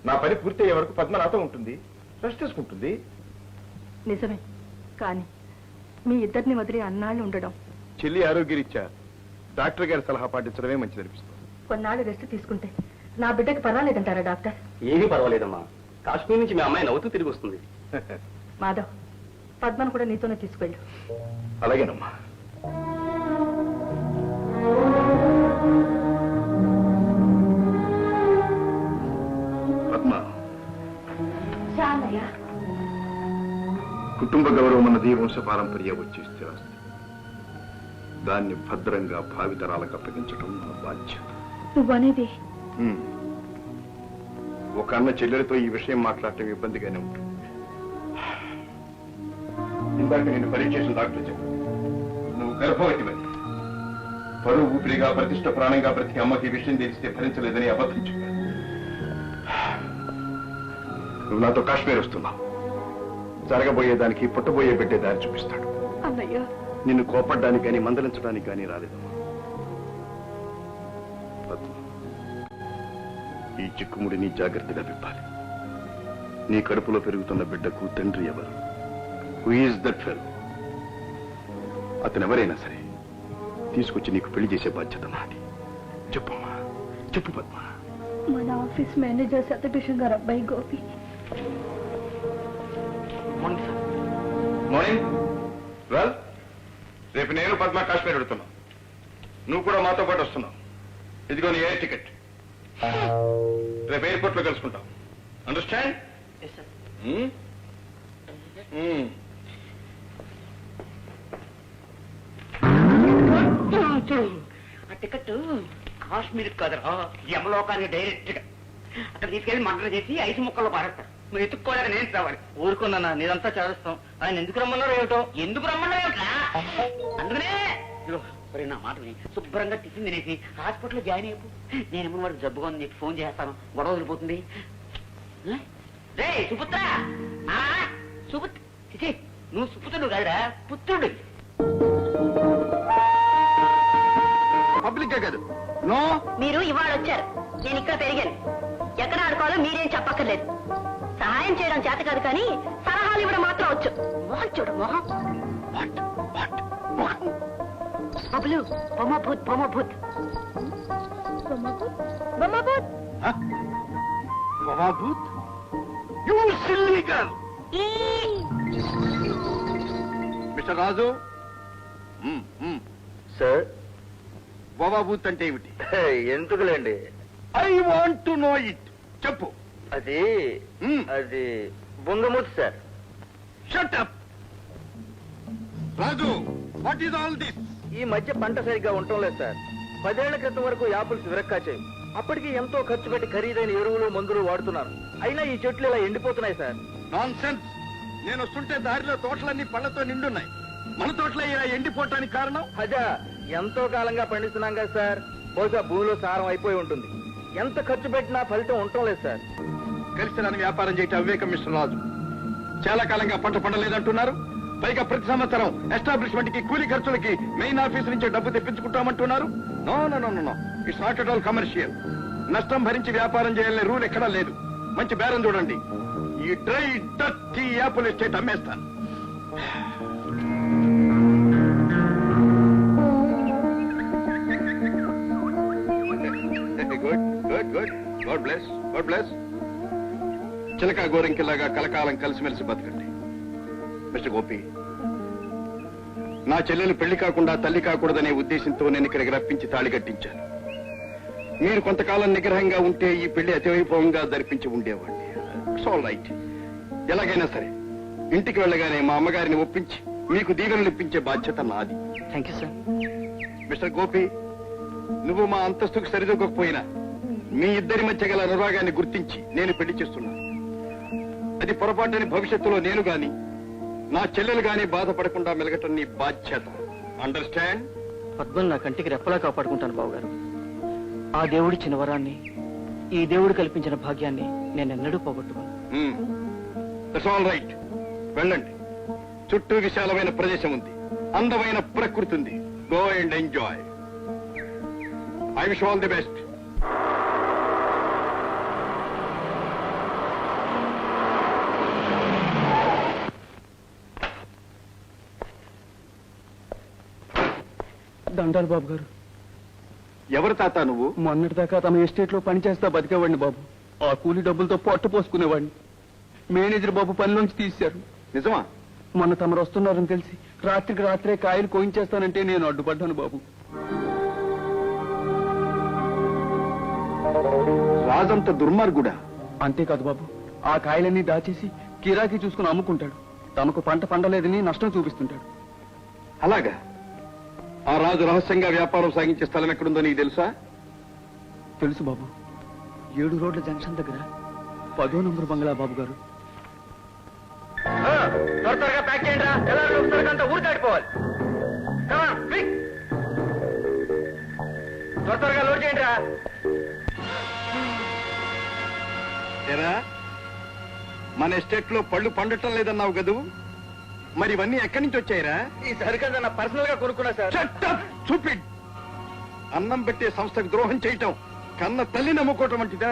నా పని పూర్తి అయ్యే వరకు పద్మ నాతో ఉంటుంది, రెస్ట్ తీసుకుంటుంది. నిజమే, కానీ మీ ఇద్దరిని వదిలి అన్నాళ్ళు ఉండడం. చెల్లి ఆరోగ్యరీత్యా డాక్టర్ గారి సలహా పాటించడమే మంచిది అనిపిస్తుంది. కొన్నాళ్ళు రెస్ట్ తీసుకుంటే నా బిడ్డకి పర్వాలేదంటారా డాక్టర్? ఏమీ పర్వాలేదమ్మా, కాశ్మీర్ నుంచి మీ అమ్మాయి నవ్వుతూ తిరిగి వస్తుంది. మాధవ్, పద్మను కూడా నీతోనే తీసుకెళ్ళు. అలాగేనమ్మా. పద్మ, కుటుంబ గౌరవం అన్నది వంశపారంపర్య వచ్చే స్థిరాస్తి. దాన్ని భద్రంగా భావితరాలకు అప్పగించడం మన బాధ్యత. నువ్వనేది ఒక అన్న చెల్లెలతో ఈ విషయం మాట్లాడటం ఇబ్బందిగానే ఉంటుంది. ఇందాక నేను పరీక్ష చేసిన డాక్టర్ చెప్పాను, నువ్వు గర్భవతివని. పరువు ఊపిరిగా ప్రతిష్ట ప్రాణంగా బ్రతికి అమ్మకి విషయం తెలిస్తే భరించలేదని అబద్ధం చెప్పాను. నువ్వు నాతో కాశ్మీర్ వస్తున్నావు. జరగబోయేదానికి పుట్టబోయే బిడ్డే దారి చూపిస్తాడు. అన్నయ్య, నిన్ను కోపడ్డానికి కానీ మందలించడానికి కానీ రాలేదమ్మా. పద్మ, ఈ చిక్కుముడిని జాగ్రత్తగా విప్పాలి. నీ కడుపులో పెరుగుతున్న బిడ్డకు తండ్రి ఎవరు? Who is that fellow? అతనెవరైనా సరే తీసుకొచ్చి నీకు పెళ్లి చేసే బాధ్యత నాది. చెప్పమ్మా, చెప్పు పద్మ. మన ఆఫీస్ మేనేజర్ సతీష్ గారు అబ్బాయి గోపి. మార్నింగ్. వెల్, రేపు నేను పద్మ కాశ్మీర్ వెళుతున్నావు. నువ్వు కూడా మాతో పాటు వస్తున్నావు. ఇదిగో నీ ఎయిర్ టికెట్. రేపు ఎయిర్పోర్ట్ లో కలుసుకుంటాం. అండర్స్టాండ్? ఆ టికెట్ కాశ్మీర్ కదరా, యమలోకానికి డైరెక్ట్ గా అక్కడ తీసుకెళ్లి మంటలు చేసి ఐసు ముక్కల్లో పారేస్తారు. నువ్వు ఎత్తుక్కోలేక నేను రావాలి. ఊరుకున్నా, నీదంతా చేస్తాం. ఆయన ఎందుకు రమ్మన్నారో ఏమిటో. ఎందుకు రమ్మన్నా అందుకనే నా మాట విని శుభ్రంగా టిఫిన్ తినేసి హాస్పిటల్లో జాయిన్ అయిపో. నేనేమో వాడికి జబ్బుగా ఉంది చెప్పి ఫోన్ చేస్తాను, గొడవ వదిలిపోతుంది. రే సుపుత్ర, సుపుత్ర, నువ్వు సుపుత్రుడు కాదురా, పుత్రుడు. పబ్లిక్ గా కాదు. నో, మీరు ఇవాళ వచ్చారు, నేను ఇక్కడ పెరిగాను. ఎక్కడ ఆడుకోవాలో మీరేం చెప్పక్కర్లేదు. సహాయం చేయడం చేత కాదు కానీ సలహాలు ఇవ్వడం మాత్రం వచ్చు. మొహం చూడు, మొహం. బబులు, బొమ్మభూత్, బొమ్మభూత్. బొమ్మభూత్. మహాభూత్, you silly girl. Mister Raju. Sir, బాబాభూత్ అంటే ఏమిటి? ఎందుకులేండి, I want to know it. చెప్పు. అది అది బొంగమూతి sir. Shut up. Raju, what is all this? ఈ మధ్య పంట సరిగ్గా ఉండటం లేదు సార్. 10 ఏళ్ల క్రితం వరకు యాపిల్స్ విరక్కాచాయి. అప్పటికి ఎంతో ఖర్చు పెట్టి ఖరీదైన ఎరువులు మందులు వాడుతున్నారు. అయినా ఈ చెట్లు ఇలా ఎండిపోతున్నాయి సార్. Non sense. నేను వస్తుంటే దారిలో తోటలన్నీ పళ్లతో నిండున్నాయి. మన తోటలో ఇలా ఎండిపోవటానికి కారణం? అదా, ఎంతో కాలంగా పండిస్తున్నాం కదా సార్. బహుశా భూమిలో సారం అయిపోయి ఉంటుంది. ఎంత ఖర్చు పెట్టినా ఫలితం ఉండటం లేదు సార్. కలిసి దాని వ్యాపారం చేయటం అవివేకం మిస్టర్ రాజు. చాలా కాలంగా పంట పండలేదంటున్నారు. పైగా ప్రతి సంవత్సరం ఎస్టాబ్లిష్మెంట్ కి కూలీ ఖర్చులకి మెయిన్ ఆఫీస్ నుంచి డబ్బు తెప్పించుకుంటామంటున్నారు. No no no no, it's not at all commercial. నష్టం భరించి వ్యాపారం చేయాలనే రూల్ ఎక్కడా లేదు. మంచి బేరం చూడండి. ఈ డ్రై డర్టీ యాపిల్ ఎస్టేట్ అమ్మేస్తాను. Good good good. God bless, God bless. చిలక గోరింకిలాగా కలకాలం కలిసిమెలిసి బతకండి. మిస్టర్ గోపి, నా చెల్లెలు పెళ్లి కాకుండా తల్లి కాకూడదనే ఉద్దేశంతో నేను ఇక్కడికి రప్పించి తాళి కట్టించాను. మీరు కొంతకాలం నిగ్రహంగా ఉంటే ఈ పెళ్లి అతివైభవంగా జరిపించి ఉండేవాడిని. It's all right. ఎలాగైనా సరే ఇంటికి వెళ్ళగానే మా అమ్మగారిని ఒప్పించి మీకు దీవెనలు ఇప్పించే బాధ్యత నాది. Thank you sir. Mister Gopi, నువ్వు మా అంతస్తుకు సరిదూగకపోయినా మీ ఇద్దరి మధ్య గల అనురాగాన్ని గుర్తించి నేను పెళ్లి చేస్తున్నాను. అది పొరపాటుని భవిష్యత్తులో నేను గాని నా చెల్లెలు గాని బాధపడకుండా మెలగటం నీ బాధ్యత. అండర్స్టాండ్? పద్మని నా కంటికి రెప్పలా కాపాడుకుంటాను బావగారు. ఆ దేవుడిచ్చిన వరాన్ని, ఈ దేవుడు కల్పించిన భాగ్యాన్ని నేను ఎన్నడూ పోగొట్టుకోను. That's all right. వెళ్ళండి. చుట్టూ విశాలమైన ప్రదేశం ఉంది, అందమైన ప్రకృతి ఉంది. Go and enjoy. I wish all the best. దండాలు బాబు గారు. ఎవరు తాత నువ్వు? మొన్నటిదాకా తమ ఎస్టేట్ లో పనిచేస్తా బతికేవాడిని బాబు. ఆ కూలి డబ్బులతో పొట్ట పోసుకునేవాడిని. మేనేజర్ బాబు పనిలోంచి తీశారు. నిజమా? మొన్న తమరు వస్తున్నారని తెలిసి రాత్రికి రాత్రే కాయలు కోయించేస్తానంటే నేను అడ్డుపడ్డాను బాబు. రాజంత దుర్మార్గుడా? అంతేకాదు బాబు, ఆ కాయలన్నీ దాచేసి కిరాకీ చూసుకుని అమ్ముకుంటాడు. తమకు పంట పండలేదని నష్టం చూపిస్తుంటాడు. అలాగా? ఆ రాజు రహస్యంగా వ్యాపారం సాగించే స్థలం ఎక్కడుందో నీకు తెలుసా? తెలుసు బాబు. 7 రోడ్ల జంక్షన్ దగ్గర 10వ నంబర్ బంగ్లా బాబు గారు. త్వరగా ప్యాక్ చేయండి రా. ఎలా ఊరు దాటిపోవాలి. త్వరగా లోడ్ చేయండి రా. ఏరా, మన ఎస్టేట్ లో పళ్ళు పండటం లేదన్నావు కదూ, మరి ఇవన్నీ ఎక్కడి నుంచి వచ్చాయిరా? ఈ సరికంతా నా పర్సనల్ గా కొనుక్కున్నా సార్. చూపిడ్. అన్నం పెట్టే సంస్థకు ద్రోహం చేయటం కన్న తల్లి నమ్ముకోవటం వంటిదా?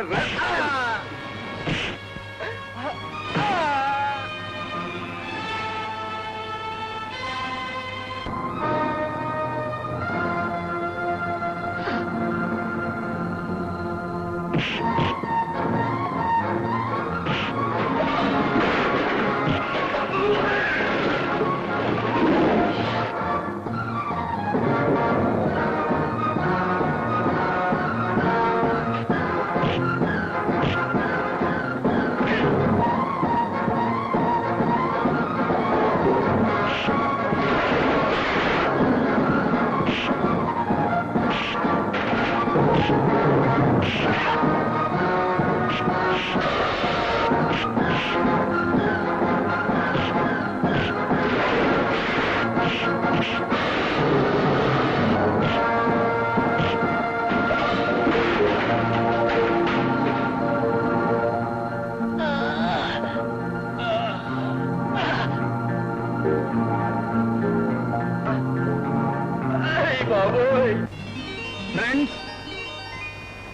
ఫ్రెండ్స్,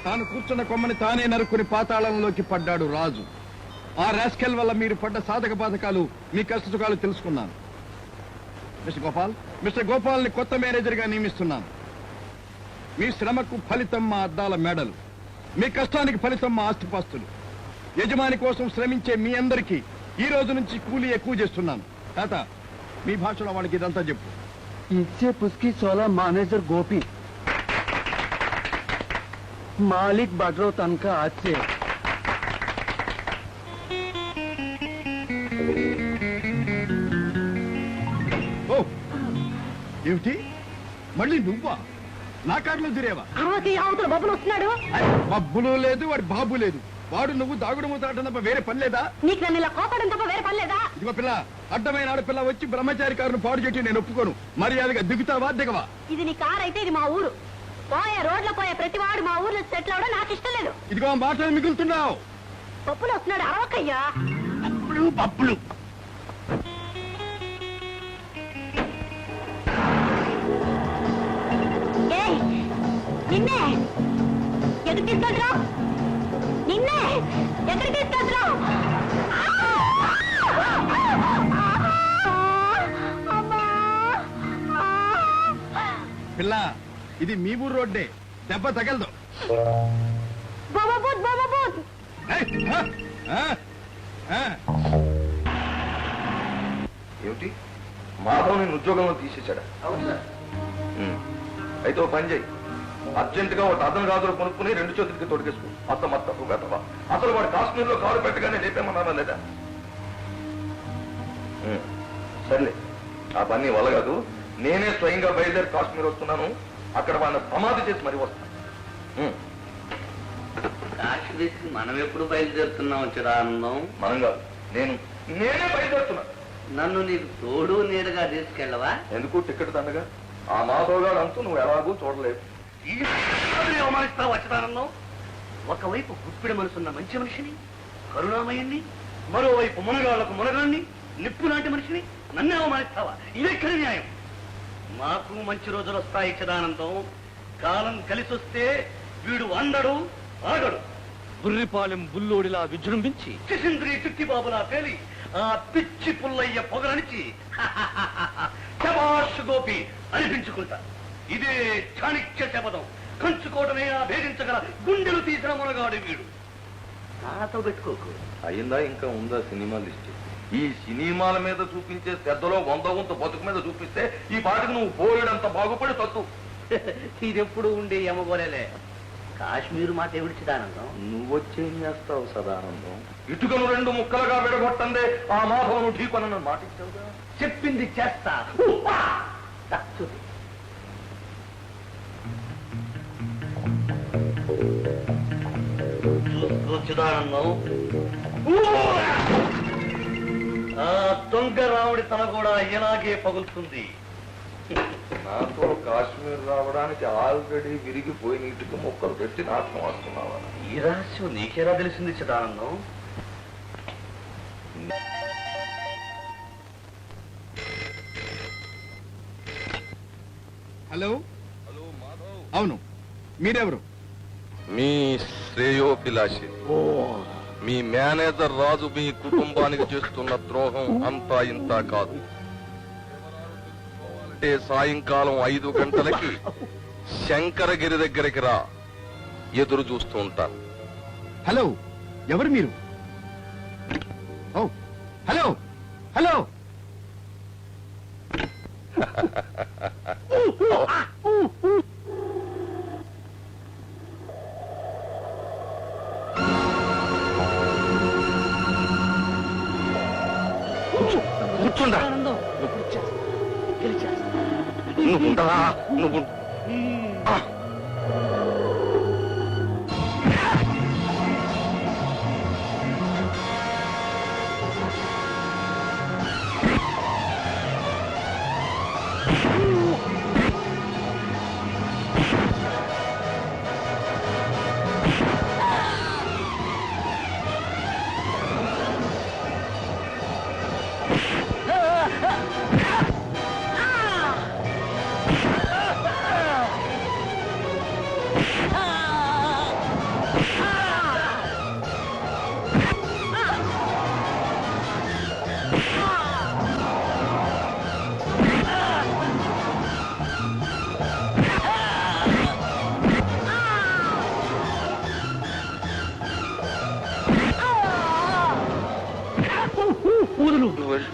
తాను కూర్చున్న కొమ్మని తానే నరుక్కుని పాతాళంలోకి పడ్డాడు రాజు. ఆ రాస్కెల్ వల్ల మీరు పడ్డ సాధక బాధకాలు, మీ కష్ట సుఖాలు తెలుసుకున్నాను. మిస్టర్ గోపాల్ని కొత్త మేనేజర్ గా నియమిస్తున్నాను. మీ శ్రమకు ఫలితం మా అద్దాల మేడలు, మీ కష్టానికి ఫలితం మా ఆస్తిపాస్తులు. యజమాని కోసం శ్రమించే మీ అందరికీ ఈ రోజు నుంచి కూలీ ఎక్కువ చేస్తున్నాను. తాత, మీ భాషలో వాళ్ళకి ఇదంతా చెప్పు. इससे पुस्की 16 मैनेजर गोपी मालिक बडरो तनका आज से ఓ ఏమిటి, మళ్ళీ నువ్వా? నా కారులో తిరేవా? అవతల బబ్బులు వస్తున్నాడు. బబ్బులు లేదు, వాడి బాబు లేదు. వాడు నువ్వు దాగుడు మూతాడటం తప్ప వేరే పని లేదా? నీకు నన్ను ఇలా కోపడం తప్ప వేరే పని లేదా? ఇదిగో పిల్ల, అడ్డమైన ఆడపిల్ల వచ్చి బ్రహ్మచారి కారును పాడు చేయటం నేను ఒప్పుకోను. మర్యాదగా దిగుతావా దిగవా? ఇది నీ కారు అయితే ఇది మా ఊరు. పోయే రోడ్లో పోయే ప్రతివాడు మా ఊర్లో సెటిల్ అవడం నాకు ఇష్టం లేదు. ఇదిగో మాటలు మిగులుతున్నావు. పప్పులు వస్తున్నాడు, అరవకయ్యా. పప్పులు నిన్నే ఎక్కడికి తీసుకెళ్తున్నావు? నిన్నే ఎక్కడికి తీసుకెళ్తున్నావు? పిల్ల, ఇది మీ ఊరు రోడ్డే, దెబ్బ తగలదు. ఏమిటి, మాధవ్ నేను ఉద్యోగంలో తీసేశాడా? అయితే ఓ పని చేయి, అర్జెంటుగా ఒక అతను గాజులు కొనుక్కుని 2 చేతులకి తొడిగేసుకో. అత్తమత్తపు గతవా, అసలు వాడు కాశ్మీర్లో కారు పెట్టగానే లేపేమన్నారా లేదా? సర్లే, ఆ పని వల్ల కాదు. నేనే స్వయంగా బయలుదేరి కాశ్మీర్ వస్తున్నాను. అక్కడ వాళ్ళని సమాధి చేసి మరీ వస్తాను. కాశ్మీర్కి మనం ఎప్పుడు బయలుదేరుతున్నాం చిదానందం? మనం కాదు, నేనే బయలుదేరుతున్నా. నన్ను నీకు తోడు నీడగా తీసుకెళ్ళవా? ఎందుకు టికెట్ దండగా? ఆ మాధవ్ గారు అంటూ నువ్వు ఎలాగూ చూడలేవు. ఈ అవమానిస్తావు అచ్యుతానందం. ఒకవైపు గుప్పిడి మనసున్న మంచి మనిషిని, కరుణామయుణ్ణి, మరోవైపు మునగాళ్లకు మునగాన్ని, నిప్పు లాంటి మనిషిని నన్నే అవమానిస్తావా? ఇదెక్కడి న్యాయం? మాకు మంచి రోజులు వస్తాయి చిదానందం. కాలం కలిసి వస్తే వీడు అందడు ఆగడు. బుర్రిపాలెం బుల్లోడిలా విజృంభించి శిశింద్రి చిట్టిబాబులా పేలి ఆ పిచ్చి పుల్లయ్య పొగరనిచి శభాష్ గోపి అనిపించుకుంటా. ఇదే చాణిక్య శపథం. కంచుకోవటమైనా భేదించగల గుండెలు తీసిన మునగాడు వీడు. నాతో పెట్టుకోకు. అయిందా ఇంకా ఉందా సినిమా లిస్ట్? ఈ సినిమాల మీద చూపించే శ్రద్ధలో 100 వంతు బతుకు మీద చూపిస్తే ఈ పాటికి నువ్వు పోయేడంత బాగుపడి తత్తు. ఇదెప్పుడు ఉండే యమగోలేలే. కాశ్మీర్ మాట ఏమిటి చిదానందం? నువ్వొచ్చేం చేస్తావు సదానందం? ఇటుకను 2 ముక్కలుగా విడగొట్టందే ఆ మాధవను ఢీకొనను మాటిచ్చావుగా. చెప్పింది చేస్తా. చూస్తూ చిదానందం, ఆ దొంగ రాముడి తన కూడా ఇలాగే పగులుతుంది. నాతో కాశ్మీర్ రావడానికి ఆల్రెడీ విరిగిపోయిన ఇటుక ముక్కలు పెట్టి నాటకం వస్తున్నావా? ఈ రహస్యం నీకేలా తెలిసింది చిదానందం? హలో. అవును, మీరెవరు? మీ శ్రేయోభిలాషి. మీ మేనేజర్ రాజు మీ కుటుంబానికి చేస్తున్న ద్రోహం అంతా ఇంతా కాదు. అంటే సాయంకాలం 5 గంటలకి శంకరగిరి దగ్గరికి రా, ఎదురు చూస్తూ ఉంటాను. హలో, ఎవరు మీరు? ఓ హలో హలో. కూర్చుందా? నువ్వుండరా? నువ్వు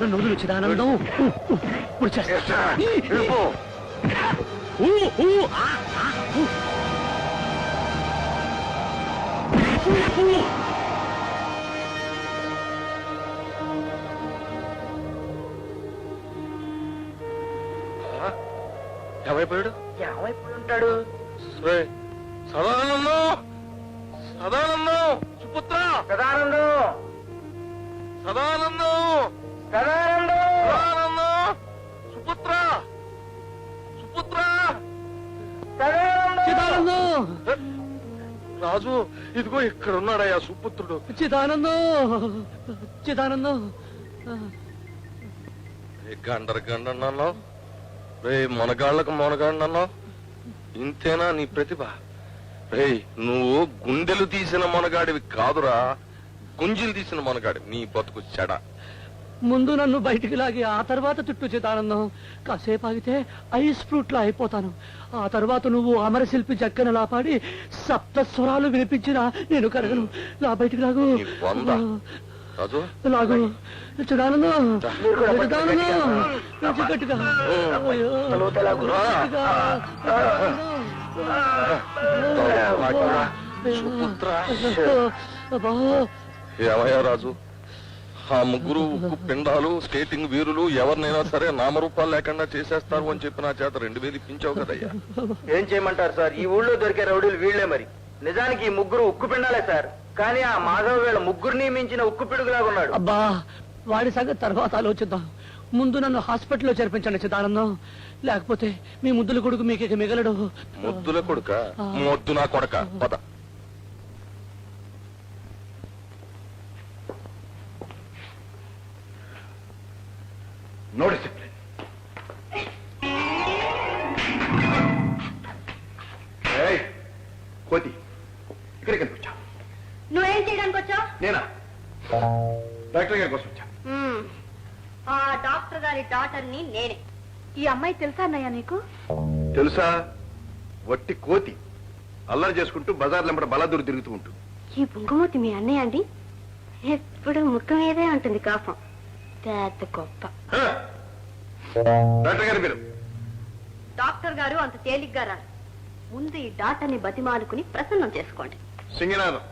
నన్ను వదులు చిదానందం. ఇప్పుడు చేస్తా. ఏమైపోయాడు? ఏమైపోయి ఉంటాడు? సదానందం, సదానందం, సుపుత్ర, సదానందం, సదానందం, సదానందం, సదానందం, సుపుత్ర, సుపుత్ర, చిదానందం, రాజు, ఇదిగో ఇక్కడ ఉన్నాడయ్యా సుపుత్రుడు. చిదానందం, చిదానందం. గండర గండన్నావు రే, మొనగాళ్ళకు మొనగాడినన్నావు. ఇంతేనా నీ ప్రతిభ? రే, నువ్వు గుండెలు తీసిన మొనగాడివి కాదురా, గుంజీలు తీసిన మొనగాడి. నీ బతుకు చెడ. ముందు నన్ను బయటికి లాగి ఆ తర్వాత చుట్టూ చిదానందం. కాసేపు ఆగితే ఐస్ ఫ్రూట్ లా అయిపోతాను. ఆ తర్వాత నువ్వు అమరశిల్పి జక్కన పాడి సప్తస్వరాలు వినిపించినా నేను కరగను. లా బయటికి లాగు. నీ వంద. రాజు, లాగు. చిదానందం, చిదానందం, కొంచెం గట్టిగా. అయ్యో, సుపుత్ర. అబ్బా. ఏమయ్యా రాజు, ఆ ముగ్గురు ఉక్కు పిండాలు స్కేటింగ్ వీరులు ఎవరినైనా సరే నామరూపాలు లేకుండా చేసేస్తారు అని చెప్పి నా చేత 2000 ఇప్పించావు కదయ్యా. ఏం చేయమంటారు సార్, ఈ ఊళ్ళో దొరికే రౌడీలు వీళ్లే. మరి నిజానికి ఈ ముగ్గురు ఉక్కు పిండాలే సార్, కానీ ఆ మాధవ వీళ్ళ ముగ్గురిని మించిన ఉక్కు పిడుగులాగా ఉన్నాడు. అబ్బా, వాడి సంగతి తర్వాత ఆలోచిద్దాం. ముందు నన్ను హాస్పిటల్లో చేర్పించండి చిదానందం. లేకపోతే మీ ముద్దుల కొడుకు మీకు ఇక మిగలడు. ముద్దుల కొడుక? మొద్దు నా కొడక. పద. No discipline. కోతి, ఇక్కడికి ఎందుకు వచ్చా? నువ్వేం చేయడానికి వచ్చావు? నేనా? డాక్టర్ గారి కోసం వచ్చా. ఆ డాక్టర్ గారి డాటర్ ని నేనే. ఈ అమ్మాయి తెలుసా అన్నయ్య నీకు? తెలుసా? వట్టి కోతి, అల్లరి చేసుకుంటూ బజార్లెంబడ బలాదూరు తిరుగుతూ ఉంటుంది. ఈ బుంగమూతి మీ అన్నయ్య అండి. ఎప్పుడు ముఖం మీదే ఉంటుంది కాపం. పెద్ద గొప్ప. డాక్టర్ గారి పేరు? డాక్టర్ గారు అంత తేలిగ్గా రారు. ముందు ఈ డాక్టర్ని బతిమాలుకుని ప్రసన్నం చేసుకోండి. సింగినాథం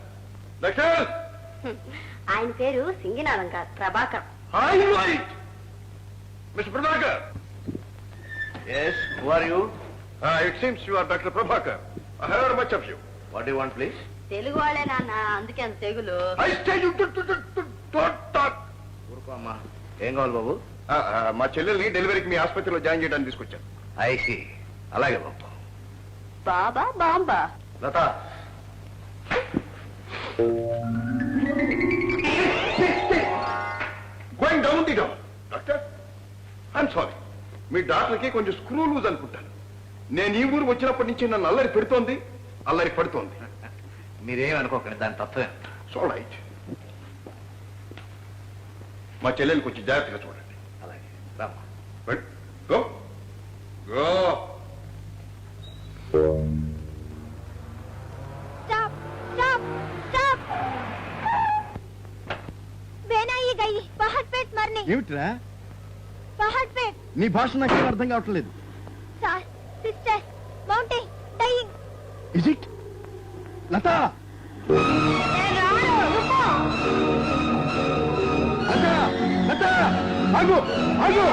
డాక్టర్. ఆయన పేరు సింగినాథం కాదు, Prabhakar. Mister Prabhakar. Yes, who are you? It seems you are Dr. Prabhakar. I heard much of you. What do you want, please? Telugu వాళ్ళే నాన్న, అందుకే అంత తెగులు. I tell you to don't talk. ఊరుకో అమ్మా. ఏం కావాలి బాబు? మా చెల్లెల్ని డెలివరీకి మీ ఆసుపత్రిలో జాయిన్ చేయడానికి తీసుకొచ్చాను. I see. అలాగే బాబు. బాబా బాంబా. Latha. Going down the door. Doctor, I'm sorry. మీ డాక్టర్కి కొంచెం స్క్రూ లూజ్ అనుకుంటాను. నేను ఈ ఊరు వచ్చినప్పటి నుంచి నన్ను అల్లరి పెడుతోంది, అల్లరి పడుతోంది. మీరేం అనుకోకండి, దాని తత్వమే. So right. మా చెల్లెలు కొంచెం జాగ్రత్తగా చూడండి. అలాగే రామ్మా. Go go. Stop stop stop. వేనాయి గయి బహత్ పేట్ మర్ని. ఏమిట్రా బహత్ పేట్. నీ భాష నాకేం అర్థం కావట్లేదు. Sir, sister, mounting, dying. Is it Latha? Latha, ఆగు ఆగు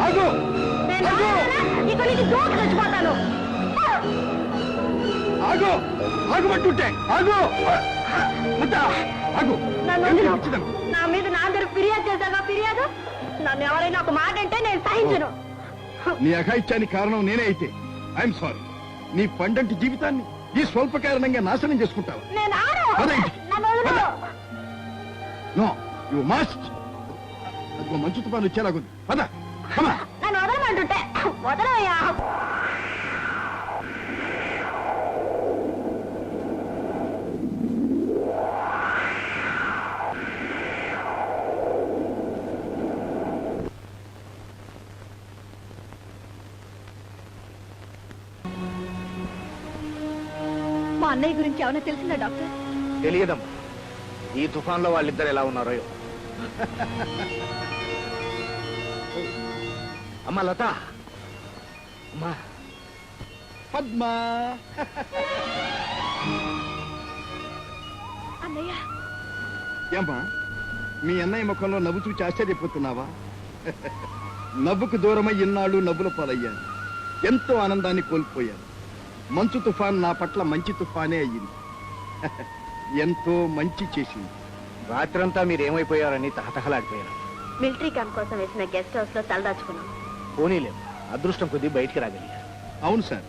ఆగు. ఇక్కడ నుంచి దూకి చచ్చిపోతాను. ఆగు ఆగుమంటుంటే ఆగు. లత ఆగు. నా మీద నా దగ్గర ఫిర్యాదు చేశాగా ఫిర్యాదు. నన్ను ఎవరైనా ఒక మాట అంటే నేను సహించను. నీ అఘాయిత్యానికి కారణం నేనే అయితే ఐఎమ్ సారీ. నీ పండంటి జీవితాన్ని ఈ స్వల్ప కారణంగా నాశనం చేసుకుంటావు. నేను ఆడు. పద ఇంటికి. నన్ను వదిలు. No you must. అదిగో మంచు తుఫాను వచ్చేలాగుంది. పద. నన్ను వదలమంటుంటే వదలయ్యా. మా అన్నయ్య గురించి ఏమైనా తెలిసిందా డాక్టర్? తెలియదమ్మా. ఈ తుఫాన్లో వాళ్ళిద్దరు ఎలా ఉన్నారో. అమ్మా లత, అమ్మా పద్మా. అన్నయ్య. ఏమ్మా, మీ అన్నయ్య ముఖంలో నవ్వు చూచి ఆశ్చర్యపోతున్నావా? నవ్వుకు దూరమై ఇన్నాళ్ళు నవ్వుల పాలయ్యాను. ఎంతో ఆనందాన్ని కోల్పోయాను. మంచు తుఫాన్ నా పట్ల మంచి తుఫానే అయ్యింది. ఎంతో మంచి చేసింది. రాత్రంతా మీరేమైపోయారని తహతహలాడిపోయారు. మిలిటరీ క్యాంప్ కోసం వేసిన గెస్ట్ హౌస్ లో తలదాచుకున్నాం. పోనీలేదు, అదృష్టం కొద్దీ బయటికి రాగలిగారు. అవును సార్,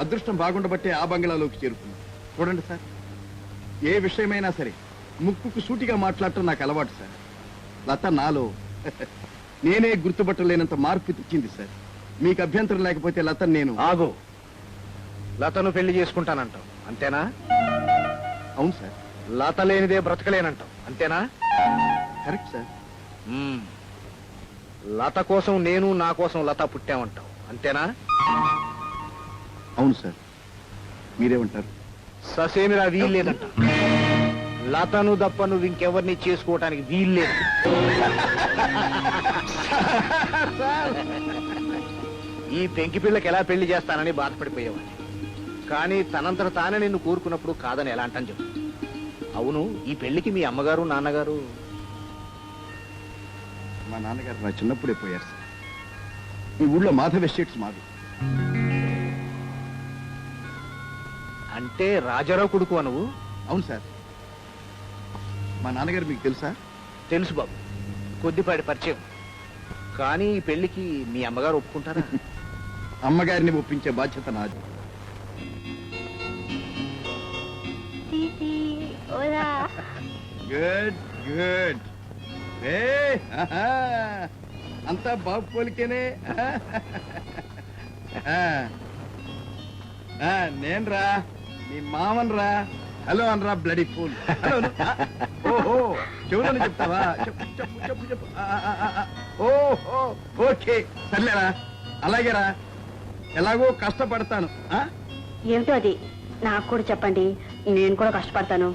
అదృష్టం బాగుండబట్టే ఆ బంగ్లాలోకి చేరుకున్నాం. చూడండి సార్, ఏ విషయమైనా సరే ముక్కుకు సూటిగా మాట్లాడటం నాకు అలవాటు సార్. లత నాలో నేనే గుర్తుపట్టలేనంత మార్పు తెచ్చింది సార్. మీకు అభ్యంతరం లేకపోతే లత నేను. ఆగు. లతను పెళ్లి చేసుకుంటానంటావు, అంతేనా? అవును సార్. లత లేనిదే బ్రతకలేనంటావు, అంతేనా? Correct sir. లత కోసం నేను, నా కోసం లత పుట్టామంటావు, అంతేనా? అవును సార్. మీరేమంటారు? ససేమిరా వీల్లేదంట. లతను దప్ప నువ్వు ఇంకెవరిని చేసుకోవటానికి వీల్లేదు. ఈ పెంకి పిల్లకి ఎలా పెళ్లి చేస్తానని బాధపడిపోయేవాడిని. కానీ తనంతట తానే నిన్ను కోరుకున్నప్పుడు కాదని ఎలా అంటాను చెప్పు. అవును, ఈ పెళ్లికి మీ అమ్మగారు నాన్నగారు? మా నాన్నగారు నా చిన్నప్పుడే పోయారు సార్. ఈ ఊళ్ళో మాధవ్ ఎస్టేట్స్ మాది. అంటే రాజారావు కొడుకు నువ్వు? అవును సార్. మా నాన్నగారు మీకు తెలుసా? తెలుసు బాబు, కొద్దిపాటి పరిచయం. కానీ ఈ పెళ్లికి మీ అమ్మగారు ఒప్పుకుంటారా? అమ్మగారిని ఒప్పించే బాధ్యత నాది. Good good. అంతా బాబు పోలికేనే. నేను రా, నీ మామన్ రా. హలో అనరా బ్లడీ ఫూల్. ఓహో, చెవులని చెప్తావా? చెప్పు చెప్పు చెప్పు చెప్పు. ఓహో, ఓకే, సర్లేరా, అలాగేరా. ఎలాగో కష్టపడతాను. ఏమిటో అది నాకు కూడా చెప్పండి, నేను కూడా కష్టపడతాను.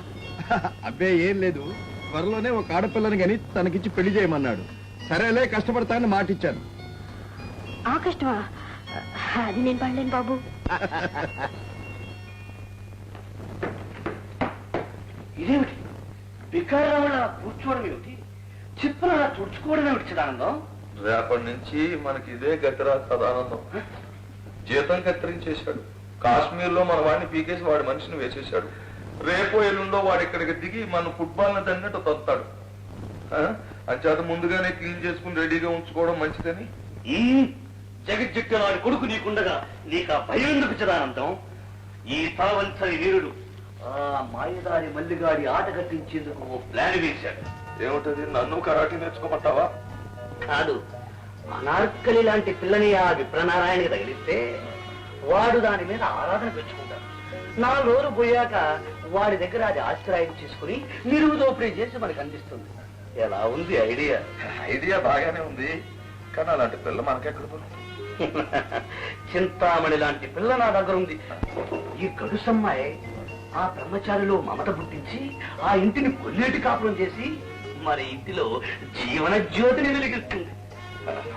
అబ్బే ఏం లేదు, త్వరలోనే ఒక ఆడపిల్లని కానీ తనకిచ్చి పెళ్లి చేయమన్నాడు. సరేలే, కష్టపడతానని మాటిచ్చాను. ఆ కష్టమా? అది నేను పడలేను బాబు. ఇదేమిటి వికారాల కూర్చోవడం ఏమిటి, చిప్పున తుడుచుకోవడం ఏమిటి చిదానందం? రేపటి నుంచి మనకి ఇదే గతిరా సదానందం. జీతం కత్తిరించేశాడు. కాశ్మీర్ లో మన వాడిని పీకేసి వాడి మనిషిని వేసేశాడు. రేపో ఎల్లుండో వాడు ఇక్కడికి దిగి మన ఫుట్బాల్ ని తన్నట్టు తొత్తాడు. అంచేత ముందుగానే క్లీన్ చేసుకుని రెడీగా ఉంచుకోవడం మంచిదని. ఈ జగజ్జట్టు వాడి కొడుకు నీకుండగా నీకు ఆ భయం ఎందుకు చిదానందం? ఈ తలవంచని వీరుడు ఆ మాయదారి మల్లిగాడి ఆట కట్టించేందుకు ఓ ప్లాన్ వేశాడు. ఏమిటది? నన్ను కరాటీ నేర్చుకోమంటావా? కాదు, అనార్కలి లాంటి పిల్లని ఆ విప్రనారాయణకి తగిలిస్తే వాడు దాని మీద ఆరాధన పెంచుకుంటాడు. 4 రోజులు పోయాక వాడి దగ్గర అది ఆశ్రయం చేసుకుని నిలువు దోపిడీ చేసి మనకు అందిస్తుంది. ఎలా ఉంది ఐడియా? ఐడియా బాగానే ఉంది, కానీ అలాంటి పిల్ల మనకెక్కడ దొరుకుతుంది? చింతామణి లాంటి పిల్ల నా దగ్గర ఉంది. ఈ గడుసమ్మాయి ఆ బ్రహ్మచారిలో మమత పుట్టించి ఆ ఇంటిని కొల్లేటి కాపురం చేసి మరి ఇంటిలో జీవన జ్యోతిని వెలిగిస్తుంది.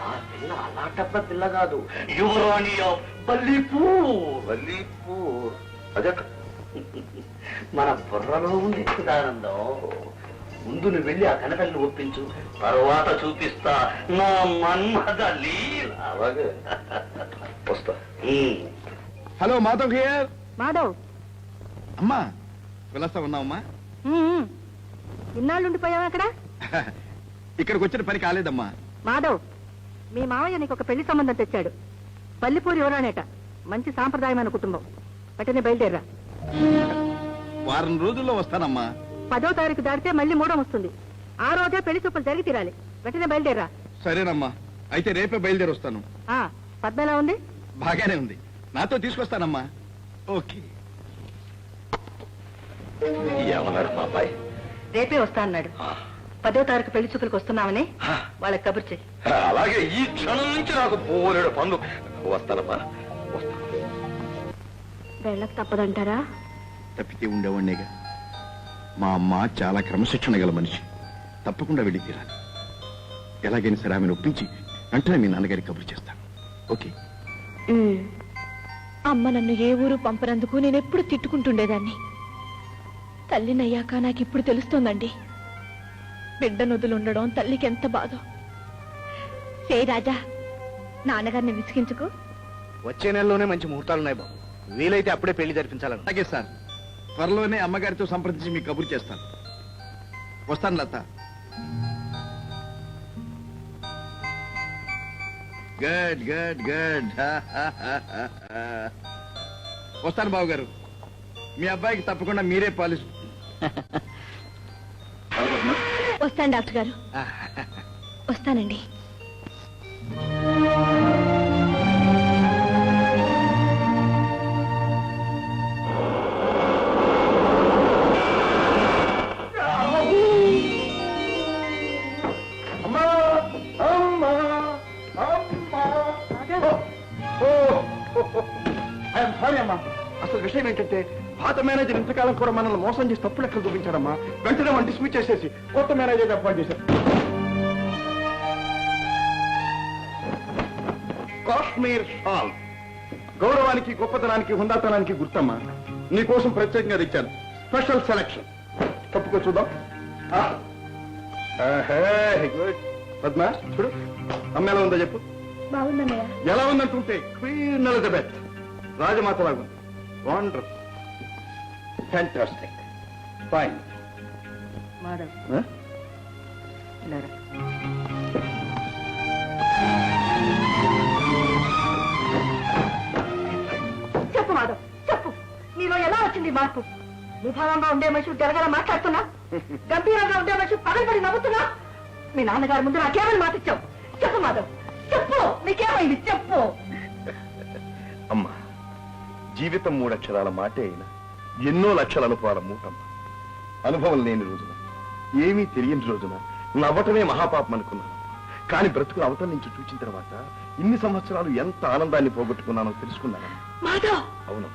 ఆ పిల్ల అలాంటప్ప పిల్ల కాదు, యువరాణి ఆఫ్ బల్లిపూర్. వల్లీపూర్ అదే మన బుర్రలో ఉంది చిదానందం. ముందు నువ్వు వెళ్ళి ఆ కనకల్ని ఒప్పించు, తర్వాత చూపిస్తా నా మన్మథ లీల. అలాగే వస్తా. Hello Madhav here. మాధవ్, అమ్మా పిలుస్తా ఉన్నావమ్మా? ఇన్నాళ్ళు ఉండిపోయావు అక్కడ? ఇక్కడికి వచ్చిన పని కాలేదమ్మా. మాధవ్, మీ మావయ్య నీకు ఒక పెళ్లి సంబంధం తెచ్చాడు. పల్లిపూరి ఎవరానేట, మంచి సాంప్రదాయమైన కుటుంబం. వెంటనే బయలుదేరా. వారం రోజుల్లో వస్తానమ్మా. 10వ తారీఖు దాటితే మళ్ళీ 3వ వస్తుంది. ఆ రోజే పెళ్లి చూపులు జరిగి తీరాలి. వెంటనే బయలుదేరా. సరేనమ్మా, అయితే రేపే బయలుదేరి వస్తాను. పద్మ ఎలా ఉంది? బాగానే ఉంది, నాతో తీసుకొస్తానమ్మా. ఓకే. ఏమన్నారు మా అబ్బాయి? రేపే వస్తా అన్నాడు. 10వ తారీఖు పెళ్లి చూపులకు వస్తున్నామని వాళ్ళకి కబురు చెయ్యి. అలాగే ఈ క్షణం నుంచి నాకు పోలేడు పనులు. వస్తానమ్మా, వస్తా. వెళ్ళక తప్పదంటారా? తప్పితే ఉండేవాడినేగా. మా అమ్మ చాలా క్రమశిక్షణ గల మనిషి, తప్పకుండా వెళ్ళి తీరాలి. ఎలాగైనా సరే ఆమెను ఒప్పించి వెంటనే మీ నాన్నగారికి కబురు చేస్తాను. ఓకే? అమ్మ నన్ను ఏ ఊరు పంపనందుకు నేనెప్పుడు తిట్టుకుంటుండేదాన్ని. తల్లినయ్యాక నాకు ఇప్పుడు తెలుస్తోందండి, బిడ్డ నొదులుండడం తల్లికి ఎంత బాధో. సే రాజా, నాన్నగారిని విసిగించుకో. వచ్చే నెలలోనే మంచి ముహూర్తాలున్నాయి బాబు, వీలైతే అప్పుడే పెళ్లి జరిపించాలను. అలాగే సార్, త్వరలోనే అమ్మగారితో సంప్రదించి మీకు కబురు చేస్తాను. వస్తాను లత. Good good good. వస్తాను బాబు గారు. మీ అబ్బాయికి తప్పకుండా మీరే పాలిస్. వస్తాను డాక్టర్ గారు. వస్తానండి. అసలు విషయం ఏంటంటే పాత మేనేజర్ ఇంతకాలం కూడా మనల్ని మోసం చేసి తప్పు లెక్కలు చూపించాడమ్మా. వెంటనే మనం డిస్మిస్ చేసేసి కొత్త మేనేజర్ అపాయింట్ చేశారు. కాశ్మీర్ షాల్ గౌరవానికి, గొప్పతనానికి, హుందాతనానికి గుర్తమ్మా. నీకోసం ప్రత్యేకంగా తెచ్చాను. Special selection. తప్పుకో చూద్దాం. గుడ్. పద్మ చూడు, అమ్మ ఎలా ఉందో చెప్పు. బాగుందన్నయ్య. ఎలా ఉందంటుంటే క్వీన్ ఎలిజబెత్, రాజమాత లాగా. Wonderful, fantastic, fine. మాధవ్, చెప్పు మాధవ్, చెప్పు. నీలో ఎలా వచ్చింది మార్పు? నిదానంగా ఉండే మనిషి జరగల మాట్లాడుతున్నా, గంభీరంగా ఉండే మనిషి పగలబడి నవ్వుతున్నా. మీ నాన్నగారి ముందు నాకేమని మాటిచ్చావు? చెప్పు మాధవ్, చెప్పు. నీకేమైంది చెప్పు. అమ్మా, జీవితం 3 అక్షరాల మాటే అయినా ఎన్నో లక్షల అనుభవాల మూటమ్మ. అనుభవం లేని రోజున, ఏమీ తెలియని రోజున నవ్వటమే మహాపాపం అనుకున్నాను. కానీ బ్రతుకు అవతల నుంచి చూచిన తర్వాత ఇన్ని సంవత్సరాలు ఎంత ఆనందాన్ని పోగొట్టుకున్నానో తెలుసుకున్నాను. అవును,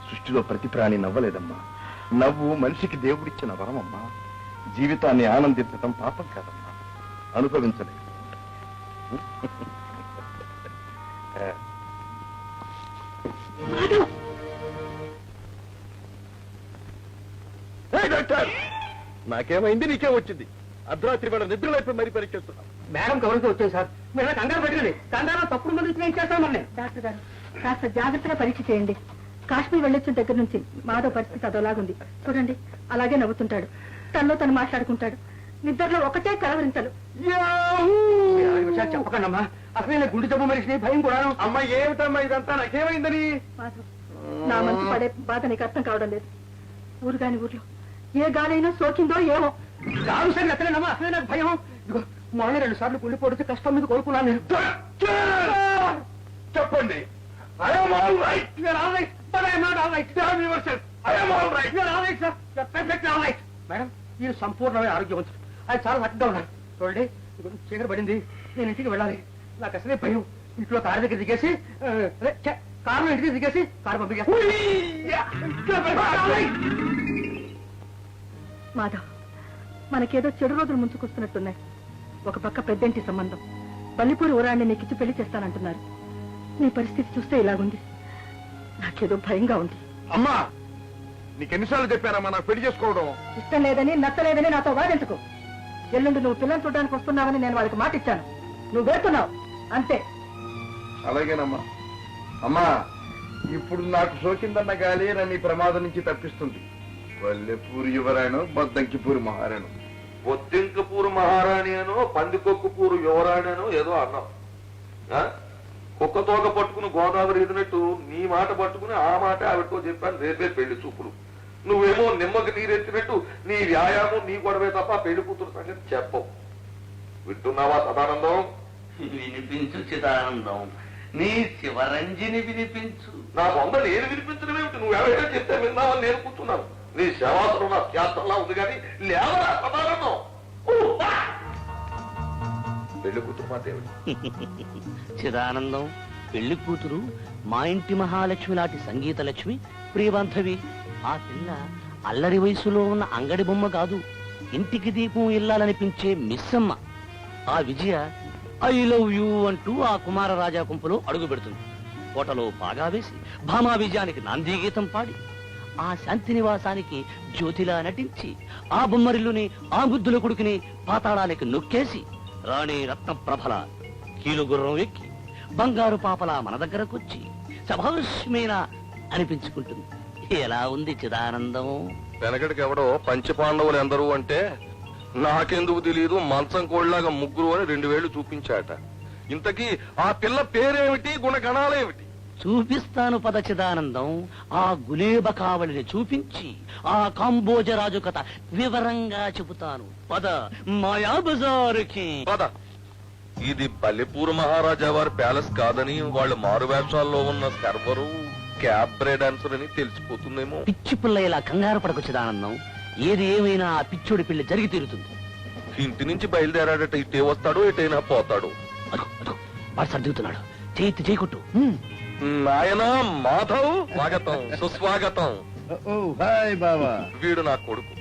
సృష్టిలో ప్రతి ప్రాణి నవ్వలేదమ్మా. నవ్వు మనిషికి దేవుడిచ్చిన వరమమ్మా. జీవితాన్ని ఆనందించటం పాపం కాదమ్మా, అనుభవించలేదు. డాక్టర్, నాకేమైంది? నీకేం వచ్చింది? అర్ధరాత్రి వేళ నిద్రలైపోయి మరీ పరీక్ష చేస్తున్నా. మేడం గౌరవం వచ్చాయి సార్. మీరు కంగారు పెట్టండి. కంగారు తప్పుడు మంది ఇచ్చి ఏం చేస్తామని. డాక్టర్ గారు కాస్త జాగ్రత్తగా పరీక్ష చేయండి. కాశ్మీర్ వెళ్ళొచ్చిన దగ్గర నుంచి మాధవ్ పరిస్థితి అదోలాగుంది. చూడండి, అలాగే నవ్వుతుంటాడు, తనలో తను మాట్లాడుకుంటాడు, నిద్రలో ఒకటే కలవరింతలు. చెప్పకండమ్మా, అసలే గుండె జబ్బు మనిషిని, భయం కూడా. అమ్మ ఏమిటమ్మా ఇదంతా? నాకేమైందని? మాధవ్, నా మనసు పడే బాధ నీకు అర్థం కావడం లేదు. ఊరు కాని ఊర్లో ఏ గాలైనా సోకిందో ఏమో. కాదు సార్, ఎక్కడేనమ్మా, అసలే నాకు భయం. ఇదిగో మొన్న 2 సార్లు గుండె పొడితే కష్టం మీద కోరుకున్నాను నేను. చెప్పండి. మేడం, మీరు సంపూర్ణమైన ఆరోగ్యవంతుడు. అది చాలా చక్కగా ఉన్నారు. చూడండి, చీకటి పడింది, నేను ఇంటికి వెళ్ళాలి. నాకు అసలే భయం. ఇంట్లో కారు దగ్గర దిగేసి కారులో ఇంటికి దిగేసి కారు పంపించేస్తాను. మాధవ్, మనకేదో చెడు రోజులు ముంచుకొస్తున్నట్టున్నాయి. ఒక పక్క పెద్దంటి సంబంధం, బల్లిపూరి ఊరాన్ని నీకిచ్చి పెళ్లి చేస్తానంటున్నారు. నీ పరిస్థితి చూస్తే ఇలాగుంది. నాకేదో భయంగా ఉంది. అమ్మా, నీకెన్నిసార్లు చెప్పానమ్మా నాకు పెళ్లి చేసుకోవడం ఇష్టం లేదని, నచ్చలేదని నాతో వాదించుకో. ఎల్లుండి నువ్వు పిల్లలు చూడడానికి వస్తున్నావని నేను వాళ్ళకి మాట ఇచ్చాను. నువ్వు వెళ్తున్నావు అంతే. అలాగేనమ్మా. అమ్మా, ఇప్పుడు నాకు సోకిందన్న గాలి నన్ను ఈ ప్రమాదం నుంచి తప్పిస్తుంది. వల్లెపూరి యువరాణో బద్దంకిపూరి మహారాణో. బొద్దింకపూరు మహారాణి అనో పందికొక్కుపూరు యువరాణి అనో ఏదో అన్నాం. కుక్క తోక పట్టుకుని గోదావరి ఎదినట్టు నీ మాట పట్టుకుని ఆ మాట ఆవిడతో చెప్పాను. రేపే పెళ్లి చూపులు. నువ్వేమో నిమ్మకి నీరెత్తినట్టు నీ వ్యాయామం నీ గొడవే తప్ప పెళ్లి కూతురు సంగతి చెప్పవు. వింటున్నావా సదానందం? వినిపించు చిదానందం, నీ శివరంజిని వినిపించు. నా బొంద నేను వినిపించడం ఏమిటి? నువ్వు ఎవరైనా చెప్తే విన్నావని నేను కూర్చున్నాను. నీ శవాసనం నా శాస్త్రంలా ఉంది కానీ లేవరా సదానందం. పెళ్లి కూతురు మాట ఏమిటి? చిదానందం, పెళ్లి కూతురు మా ఇంటి మహాలక్ష్మి లాంటి సంగీత లక్ష్మి, ప్రియబాంధవి. ఆ పిల్ల అల్లరి వయసులో ఉన్న అంగడి బొమ్మ కాదు, ఇంటికి దీపం ఇల్లాలనిపించే మిస్సమ్మ. ఆ విజయ ఐ లవ్ యూ అంటూ ఆ కుమారరాజా గుంపులో అడుగు పెడుతుంది. కోటలో బాగా వేసి భామా విజయానికి నాందీ గీతం పాడి ఆ శాంతి నివాసానికి జ్యోతిలా నటించి ఆ బొమ్మరిల్లుని ఆ బుద్ధుల కొడుకుని పాతాళానికి నొక్కేసి రాణి రత్నప్రభల కీలుగుర్రం ఎక్కి బంగారు పాపలా మన దగ్గరకొచ్చి సభావృష్మేన అనిపించుకుంటుంది. ఎలా ఉంది చిదానందం? వెనకటికి ఎవడో పంచపాండవులు ఎందరు అంటే నాకెందుకు తెలియదు, మంచం కోళ్ళలాగా ముగ్గురు అని 2 వేళ్లు చూపించాట. ఇంతకీ ఆ పిల్ల పేరేమిటి, గుణగణాలేమిటి? చూపిస్తాను పద చిదానందం. ఆ గులేబ కావలిని చూపించి ఆ కాంబోజరాజు కథ వివరంగా చెబుతాను. పద మాయా బజారుకి పద. ఇది బల్లిపూర్ మహారాజా వారి ప్యాలెస్ కాదని వాళ్ళు మారు వేషాల్లో ఉన్న సర్వరు క్యాబ్రే డాన్సర్ అని తెలిసిపోతుందేమో. పిచ్చి పిల్ల ఇలా కంగారు పడకు చిదానందం. ఏది ఏమైనా ఆ పిచ్చోడి పెళ్లి జరిగి తీరుతుంది. ఇంటి నుంచి బయలుదేరాడట, ఇటే వస్తాడు ఇటైనా పోతాడు. అదో అదో వాడు సర్దిగుతున్నాడు. చేతి చేయకొట్టు. నాయనా మాధవ్, స్వాగతం సుస్వాగతం. హాయ్ బావా. వీడు నా కొడుకు.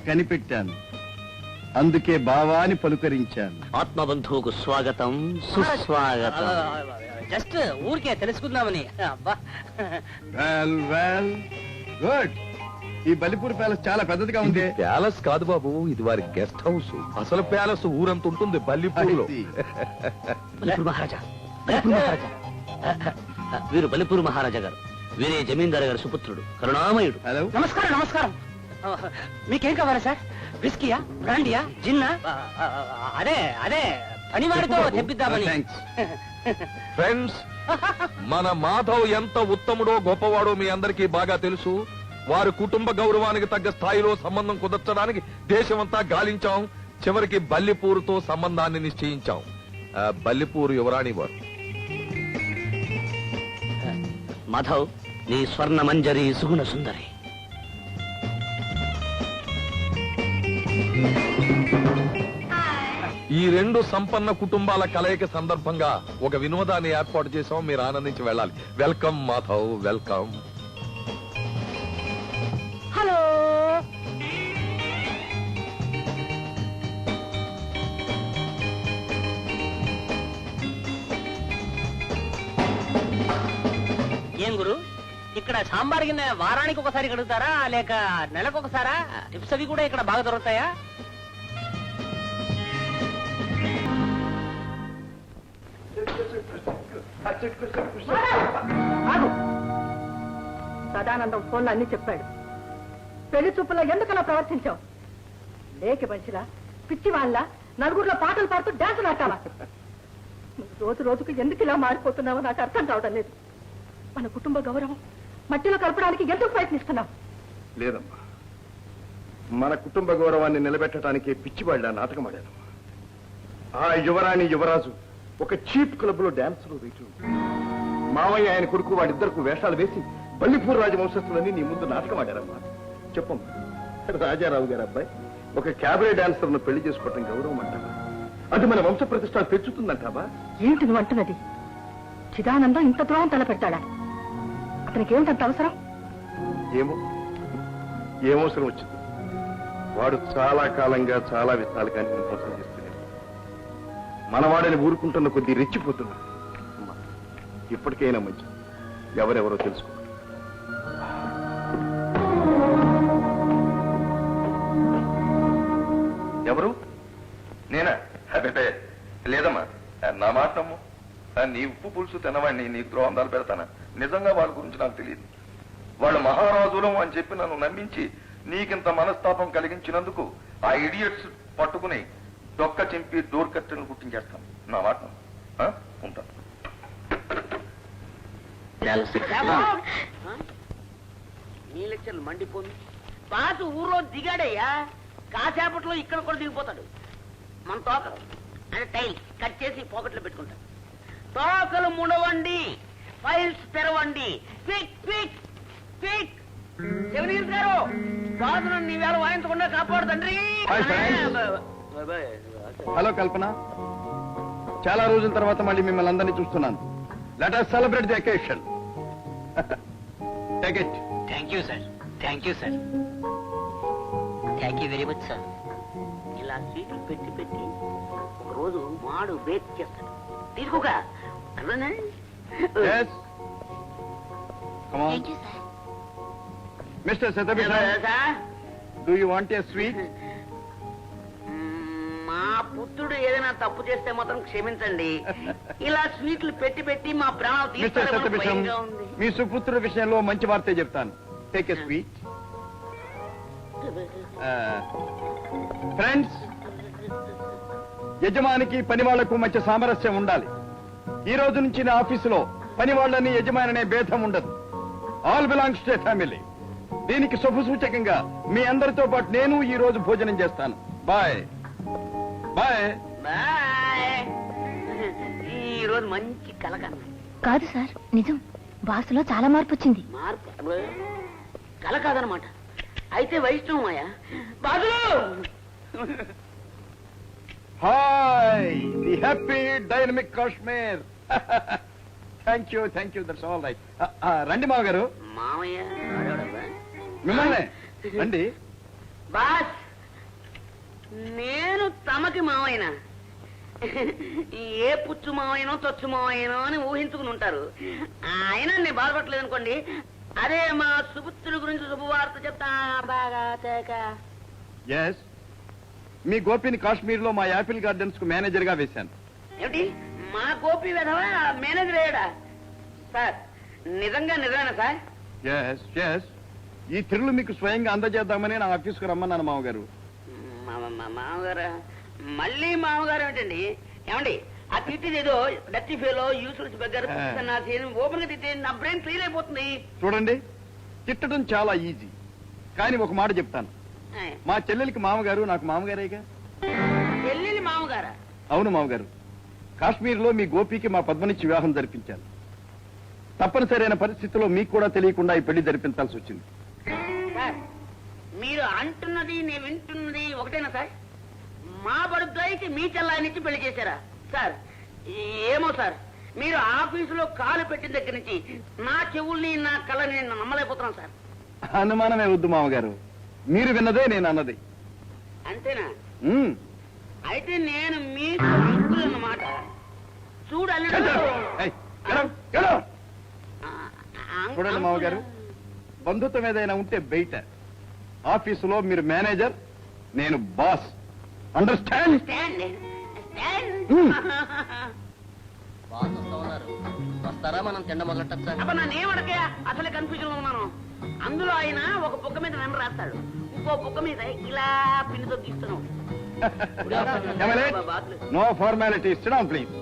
కనిపెట్టాను, అందుకే బావా అని పలుకరించాను. ఆత్మబంధువుకు స్వాగతం సుస్వాగతం. జస్ట్ ఊరికే తెలుసుకుందామని. అబ్బా, వెల్ వెల్ గుడ్. ఈ బల్లిపూర్ ప్యాలెస్ చాలా పెద్దదిగా ఉంది. ప్యాలెస్ కాదు బాబు, ఇది వారి గెస్ట్ హౌస్. అసలు ప్యాలెస్ ఊరంత ఉంటుంది బల్లిపూర్లో. బలిపూర్ మహారాజా, బలిపూర్ మహారాజా. వీరు బలిపూర్ మహారాజా గారు. వీరే జమీందారు గారు సుపుత్రుడు, కరుణామయుడు. హలో, నమస్కారం నమస్కారం. మీకేం కావాలా సార్? విస్కీయా, బ్రాండియా, జిన్నా? అదే అదే పనివాడితో తెప్పిద్దామని. థాంక్స్. ఫ్రెండ్స్, మన మాధవ్ ఎంత ఉత్తముడో గొప్పవాడో మీ అందరికీ బాగా తెలుసు. వారి కుటుంబ గౌరవానికి తగ్గ స్థాయిలో సంబంధం కుదర్చడానికి దేశమంతా గాలించాం. చివరికి బల్లిపూరుతో సంబంధాన్ని నిశ్చయించాం. బల్లిపూరు యువరాణి వారు. మాధవ్, నీ స్వర్ణ మంజరి సుగుణ సుందరి. ఈ 2 సంపన్న కుటుంబాల కలయిక సందర్భంగా ఒక వినోదాన్ని ఏర్పాటు చేసాం. మీరు ఆనందించి వెళ్ళాలి. Welcome Madhav, welcome. హలో, ఏం గురు ఇక్కడ సాంబార్ గిన్నె వారానికి ఒకసారి కడుగుతారా లేక నెలకు ఒకసారా? టిప్స్ అవి కూడా ఇక్కడ బాగా దొరుకుతాయా? సదానందం ఫోన్లో అన్ని చెప్పాడు. పెళ్లి చూపులో ఎందుకలా ప్రవర్తించావు? లేకి మనిషిలా పిచ్చి వాళ్ళ నలుగురిలో పాటలు పాడుతూ డాన్సులు ఆటావా? రోజు రోజుకు ఎందుకు ఇలా మారిపోతున్నావో నాకు అర్థం కావడం లేదు. మన కుటుంబ గౌరవం మట్టిలో కలపడానికి ఎందుకు ప్రయత్నిస్తున్నావు? లేదమ్మా, మన కుటుంబ గౌరవాన్ని నిలబెట్టడానికి పిచ్చివాళ్ళ నాటకం ఆడాను. ఆ యువరాణి యువరాజు ఒక చీప్ క్లబ్ లో డాన్సులు వేయటం, మావయ్య ఆయన కొడుకు వాడిద్దరికి వేషాలు వేసి బల్లిపూర్ రాజవంశస్థులని నీ ముందు నాటకం ఆడారమ్మా. చెప్పమ్మా, రాజారావు గారి అబ్బాయి ఒక క్యాబరే డాన్సర్ ను పెళ్లి చేసుకోవటం గౌరవం అంటావా? అది మన వంశ ప్రతిష్ట పెంచుతుందంటావా? ఏమిటి నువ్వు అంటున్నది? చిదానందం ఇంత ద్రోహం తలపెట్టాడా? అతనికి ఏమిటంత అవసరం? ఏమవసరం వచ్చింది? వాడు చాలా కాలంగా చాలా విధాలుగా నేను మోసం చేస్తున్నాడు. మనవాడని ఊరుకుంటున్న కొద్దీ రెచ్చిపోతున్నా. ఇప్పటికైనా మంచిది, ఎవరెవరో తెలుసుకో. ఎవరు? నేనా? అదే లేదమ్మా, నా మాట నమ్ము. నీ ఉప్పు పులుసు తినవాడిని నీకు ద్రోహందాలు పెడతానా? నిజంగా వాళ్ళ గురించి నాకు తెలియదు. వాళ్ళు మహారాజులం అని చెప్పి నన్ను నమ్మించి నీకింత మనస్తాపం కలిగించినందుకు ఆ ఇడియట్స్ పట్టుకుని డొక్క చింపి డోర్ కట్టెలను కుట్టించేస్తాను. నా మాట ఉంటాను. నీ లెక్చర్లు మండిపోయింది. బాసు ఊర్లో దిగాడయ్యా, కాసేపట్లో ఇక్కడ కూడా దిగిపోతాడు. మన తోకలు అంటే టైల్ కట్ చేసి పాకెట్లో పెట్టుకుంటాడు. తోకలు ముడవండి, ఫైల్స్ తెరవండి, క్విక్ క్విక్ క్విక్. శివనీర్ గారు, బాసును నీ వేళ వాయించకుండా కాపాడు తండ్రి. హలో కల్పన, చాలా రోజుల తర్వాత మళ్ళీ మిమ్మల్ని అందరినీ చూస్తున్నాను. Let us celebrate the occasion. Take it. Thank you sir. Thank you sir. Thank you very much sir. ఇలా సీట్లు పెట్టి పెట్టి ఒక రోజు మాడు బేక్ చేస్తాడు. తీసుకోగా Yes. Come on. Thank you sir. Mr. Satabishan, do you want a sweet? మా పుత్రుడు ఏదైనా తప్పు చేస్తే మాత్రం క్షమించండి. ఇలా స్వీట్లు పెట్టి పెట్టి మా ప్రాణాలు మిస్టర్ సత్యభిషం, ఉంది. మీ సుపుత్రుడి విషయంలో మంచి వార్తే చెప్తాను. Take a sweet. ఫ్రెండ్స్, యజమానికి పని వాళ్లకు మధ్య సామరస్యం ఉండాలి. ఈ రోజు నుంచి నా ఆఫీసులో పని వాళ్ళని యజమాననే భేదం ఉండదు. All belongs to a family. దీనికి శుభ సూచకంగా మీ అందరితో పాటు నేను ఈ రోజు భోజనం చేస్తాను. Bye bye. ఈ రోజు మంచి కలక కాదు సార్, నిజం. బాసులో చాలా మార్పు వచ్చింది. మార్పు కల కాదనమాట. అయితే వైష్ణవమాయా బాజులు. Hi, the happy dynamic Kashmir. Thank you, that's all right. రండి మావగారు. మామయ్య మిమ్మల్ని రండి. బాస్, నేను తమకి మావయ్యనా? ఏ పుచ్చు మావయ్యనో తొచ్చు మావయ్యనో అని ఊహించుకుని ఉంటారు. ఆయన నేను బాధపడలేదు అనుకోండి. అదే మా సుపుత్రుడి గురించి శుభవార్త చెప్తా బాగా తేక. ఎస్, మీ గోపిని కాశ్మీర్ లో మా యాపిల్ గార్డెన్స్ కు మేనేజర్ గా వేశాను. ఏమిటి, మా గోపి వెధవా మేనేజర్ అయ్యాడా? సార్, నిజమేనా సార్? ఎస్ ఎస్, ఈ తిరులు మీకు స్వయంగా అందజేద్దామని నా ఆఫీస్కు రమ్మన్నాను మామగారు. మామగారు? మళ్ళీ మామగారు ఏమిటండి? ఏమండి, ఆ తిట్టిది ఏదో డచ్చి ఫేలో యూసుల్స్ బగ్గర ఓపెన్ గా తిట్టి నా బ్రెయిన్ క్లియర్ అయిపోతుంది. చూడండి, తిట్టడం చాలా ఈజీ, కానీ ఒక మాట చెప్తాను. మా చెల్లెలికి మామగారు, నాకు మామగారేగా. చెల్లెలి మామగారా? అవును మామగారు. కాశ్మీర్ లో మీ గోపికి మా పద్మనిచ్చి వివాహం జరిపించాను. తప్పనిసరైన పరిస్థితుల్లో మీకు కూడా తెలియకుండా ఈ పెళ్లి జరిపించాల్సి వచ్చింది. సార్, మీరు అంటున్నది నేను వింటున్నది ఒకటేనా సార్? మా బడుద్దాయికి మీ చెల్లాయినిచ్చి పెళ్లి చేశారా సార్? ఏమో సార్, మీరు ఆఫీసులో కాలు పెట్టిన దగ్గర నుంచి నా చెవుల్ని నా కళ్ళని నేను నమ్మలేకపోతున్నాను సార్. అనుమానమే వద్దు మామగారు, మీరు విన్నదే నేను అన్నది. అంతేనా? అయితే నేను మీకు అన్నమాట. చూడాలి బంధుత్వం ఏదైనా ఉంటే బయట. ఆఫీసులో మీరు మేనేజర్, నేను బాస్. అండర్స్టాండ్? వస్తారా? మనం తిండ మొదలెట్టచ్చా? అబ్బా నన్నేమడకే, అసలే కన్ఫ్యూజన్ లో ఉన్నాను. అందులో ఆయన ఒక బుక్క మీద నన్ను రాస్తాడు, ఇంకో బుక్క మీద ఇలా పిన్నుతో గీస్తున్నాం. No formalities, sit down please.